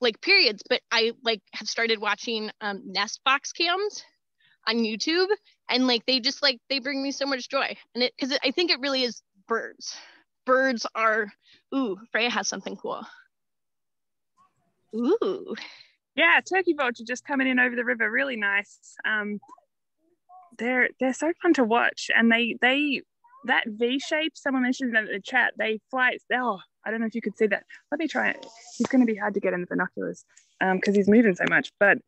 like periods, but I like have started watching nest box cams on YouTube, and like they just like they bring me so much joy. And it because I think it really is birds. Birds are, ooh, Freya has something cool. Ooh. Yeah, turkey vulture just coming in over the river, really nice. They're so fun to watch, and they that V shape, someone mentioned that in the chat, they fly. Oh, I don't know if you could see that. Let me try it. He's going to be hard to get in the binoculars because he's moving so much. But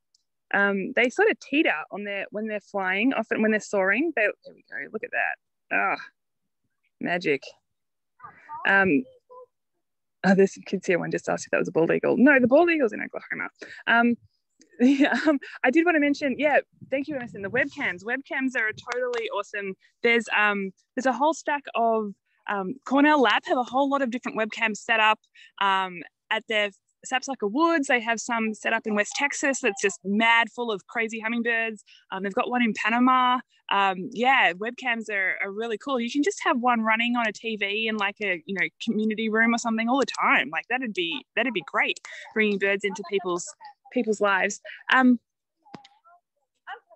they sort of teeter on when they're flying. Often when they're soaring, there we go. Look at that. Ah, magic. There's some kids here. One just asked if that was a bald eagle. No, the bald eagle's in Oklahoma. I did want to mention, thank you, Emerson. The webcams are totally awesome. There's a whole stack of Cornell Lab have a whole lot of different webcams set up at their Sapsucker Woods. They have some set up in West Texas that's just mad full of crazy hummingbirds. They've got one in Panama. Webcams are really cool. You can just have one running on a TV in like a community room or something all the time. Like that'd be great, bringing birds into people's lives.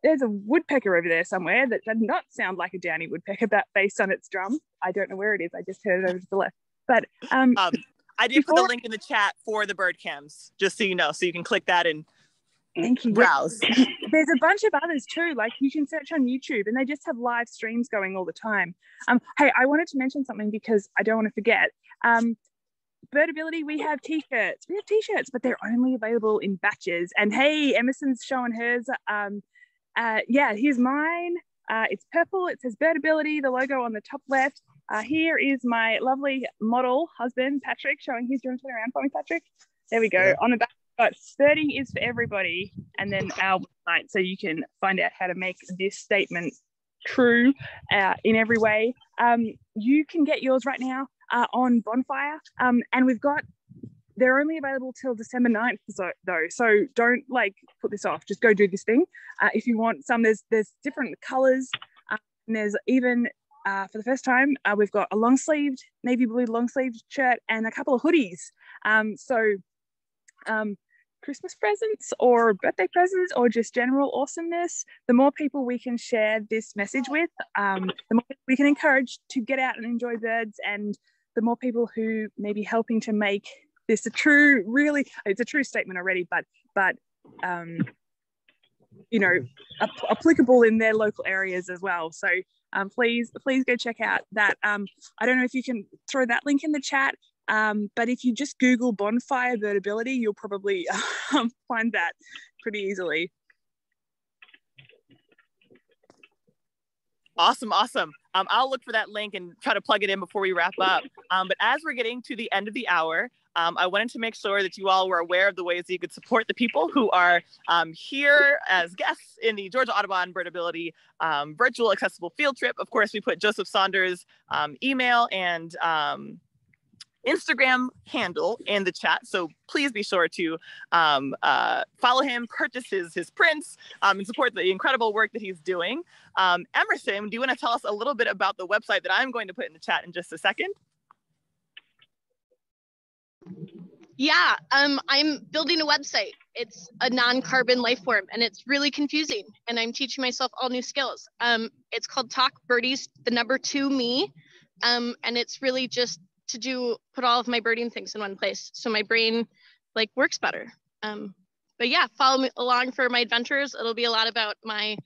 There's a woodpecker over there somewhere that does not sound like a downy woodpecker, but based on its drum. I don't know where it is. I just heard it over to the left. But I did put the link in the chat for the bird cams, just so you know, so you can click that and browse. There's a bunch of others too. Like you can search on YouTube, and they just have live streams going all the time. Hey, I wanted to mention something because I don't want to forget. Birdability, we have t-shirts, but they're only available in batches. And hey, Emerson's showing hers. Here's mine. It's purple. It says Birdability, the logo on the top left. Here is my lovely model husband, Patrick, showing his. Do you want to turn around for me, Patrick? There we go. Yeah. On the back, but birding is for everybody, and then our website, so you can find out how to make this statement true in every way. You can get yours right now on Bonfire, and they're only available till December 9th though, so don't put this off. Just go do this thing. If you want some, there's different colors, and there's even for the first time we've got a long-sleeved navy blue long-sleeved shirt and a couple of hoodies. Christmas presents or birthday presents or just general awesomeness. The more people we can share this message with, the more we can encourage to get out and enjoy birds, and the more people who may be helping to make this it's a true statement already, but applicable in their local areas as well. So please go check out that. I don't know if you can throw that link in the chat, but if you just Google Bonfire Birdability, you'll probably find that pretty easily. Awesome. I'll look for that link and try to plug it in before we wrap up. But as we're getting to the end of the hour, I wanted to make sure that you all were aware of the ways that you could support the people who are here as guests in the Georgia Audubon Birdability virtual accessible field trip. Of course, we put Joseph Saunders' email and Instagram handle in the chat, so please be sure to follow him, purchase his prints, and support the incredible work that he's doing. Emerson, do you want to tell us a little bit about the website that I'm going to put in the chat in just a second? Yeah, I'm building a website. It's a non-carbon life form, and it's really confusing, and I'm teaching myself all new skills. It's called Talk Birdies, the number 2 me, and it's really just to put all of my birding things in one place so my brain works better. But yeah, follow me along for my adventures. It'll be a lot about my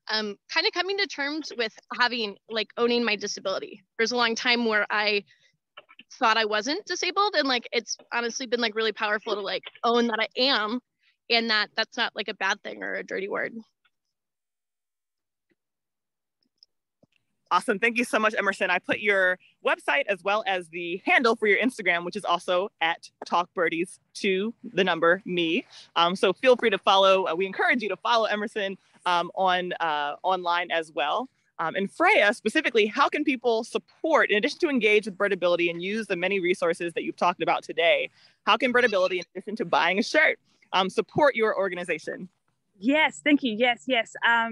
kind of coming to terms with having owning my disability. There's a long time where I thought I wasn't disabled, and it's honestly been really powerful to own that I am, and that's not a bad thing or a dirty word. Awesome. Thank you so much, Emerson. I put your website as well as the handle for your Instagram, which is also at TalkBirdies2, the number me. So feel free to follow. We encourage you to follow Emerson online as well. And Freya, specifically, how can people support, in addition to engage with Birdability and use the many resources that you've talked about today, how can Birdability, in addition to buying a shirt, support your organization? Yes, thank you. Yes.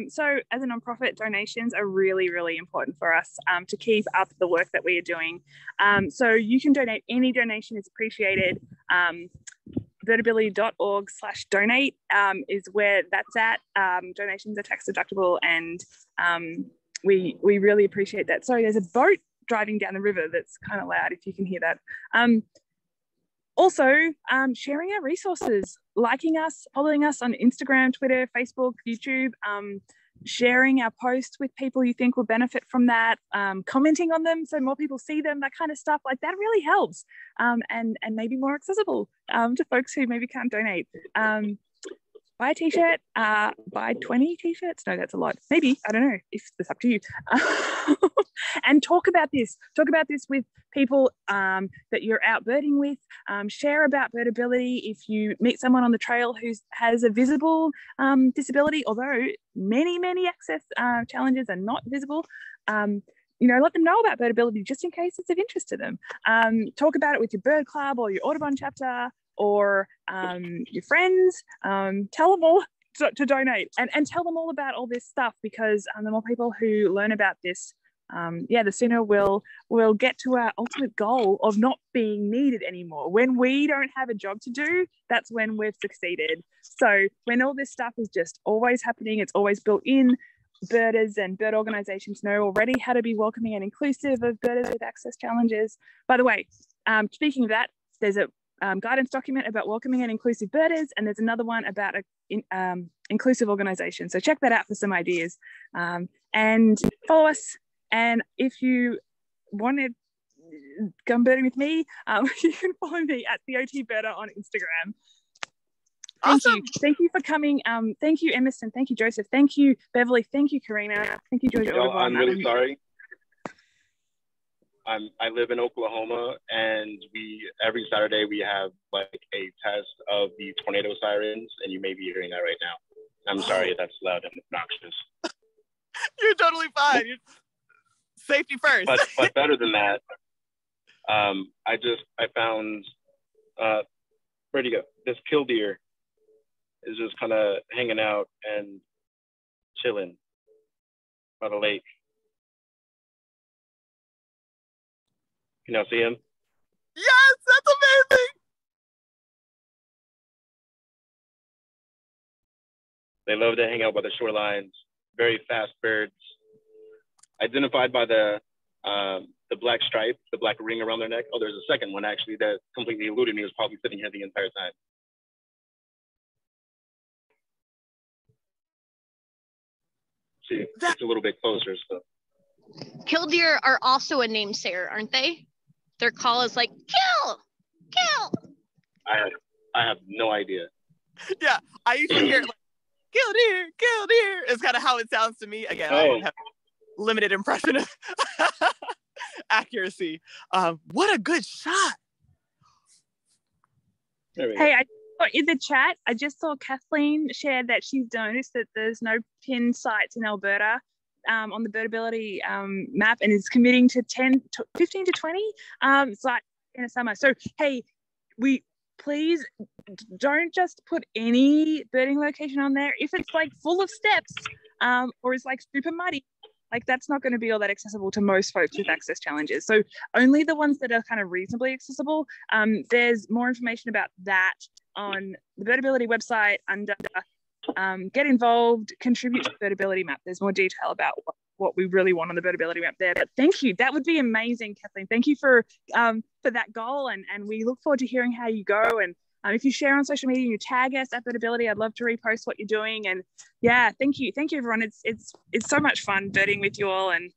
So as a nonprofit, donations are really, really important for us to keep up the work that we are doing. So you can donate. Any donation is appreciated. Birdability.org/donate is where that's at. Donations are tax deductible, and we really appreciate that. Sorry, there's a boat driving down the river that's kind of loud if you can hear that. Also, sharing our resources, liking us, following us on Instagram, Twitter, Facebook, YouTube, sharing our posts with people you think will benefit from that, commenting on them so more people see them, that kind of stuff, that really helps, and maybe more accessible to folks who maybe can't donate. buy a t-shirt, buy 20 t-shirts. No, that's a lot. Maybe, I don't know, if it's up to you. And talk about this with people that you're out birding with. Share about birdability. If you meet someone on the trail who has a visible disability, although many access challenges are not visible, let them know about birdability just in case it's of interest to them. Talk about it with your bird club or your Audubon chapter, or your friends. Tell them all to donate, and tell them all about all this stuff, because the more people who learn about this, the sooner we'll get to our ultimate goal of not being needed anymore. When we don't have a job to do, that's when we've succeeded. So when all this stuff is just always happening, it's always built in, birders and bird organizations know already how to be welcoming and inclusive of birders with access challenges. By the way, speaking of that, there's a guidance document about welcoming and inclusive birders, and there's another one about inclusive organizations. So check that out for some ideas, and follow us. And if you want to come birding with me, you can follow me at the OT Birder on Instagram. Awesome. Thank you for coming. Thank you, Emerson. Thank you, Joseph. Thank you, Beverly. Thank you, Corina. Thank you, Georgia Audubon. I'm really sorry. I live in Oklahoma, and every Saturday we have like a test of the tornado sirens, and you may be hearing that right now. I'm sorry if that's loud and obnoxious. You're totally fine. Safety first. But better than that, I found where'd he go? This killdeer is just kind of hanging out and chilling by the lake. Can y'all see him? Yes, that's amazing. They love to hang out by the shorelines. Very fast birds. Identified by the black stripe, the black ring around their neck. Oh, there's a second one actually that completely eluded me. It was probably sitting here the entire time. See, it's a little bit closer. So. Killdeer are also a namesayer, aren't they? Their call is like, kill. I have no idea. Yeah, I used to hear it like, killdeer. It's kind of how it sounds to me. Again, I have limited impression of accuracy. What a good shot. Hey, in the chat, I just saw Kathleen share that she's noticed that there's no pin sites in Alberta on the Birdability map, and is committing to 15 to 20 sites in the summer. So, hey, please don't just put any birding location on there. If it's like full of steps or is like super muddy, like that's not going to be all that accessible to most folks with access challenges. So only the ones that are kind of reasonably accessible. There's more information about that on the Birdability website under get involved, contribute to the Birdability map. There's more detail about what we really want on the Birdability map there. But thank you. That would be amazing, Kathleen. Thank you for that goal. And we look forward to hearing how you go. And if you share on social media and you tag us at Birdability, I'd love to repost what you're doing. And yeah, thank you. Thank you, everyone. It's so much fun birding with you all, and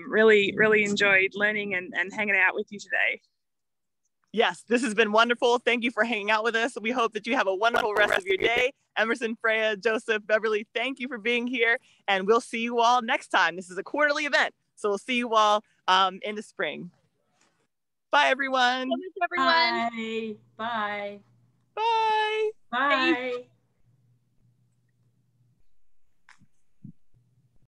really enjoyed learning and hanging out with you today. Yes, this has been wonderful. Thank you for hanging out with us. We hope that you have a wonderful rest of your day. Emerson, Freya, Joseph, Beverly, thank you for being here. And we'll see you all next time. This is a quarterly event, so we'll see you all in the spring. Bye, everyone. Bye, everyone. Bye. Bye. Bye. Bye.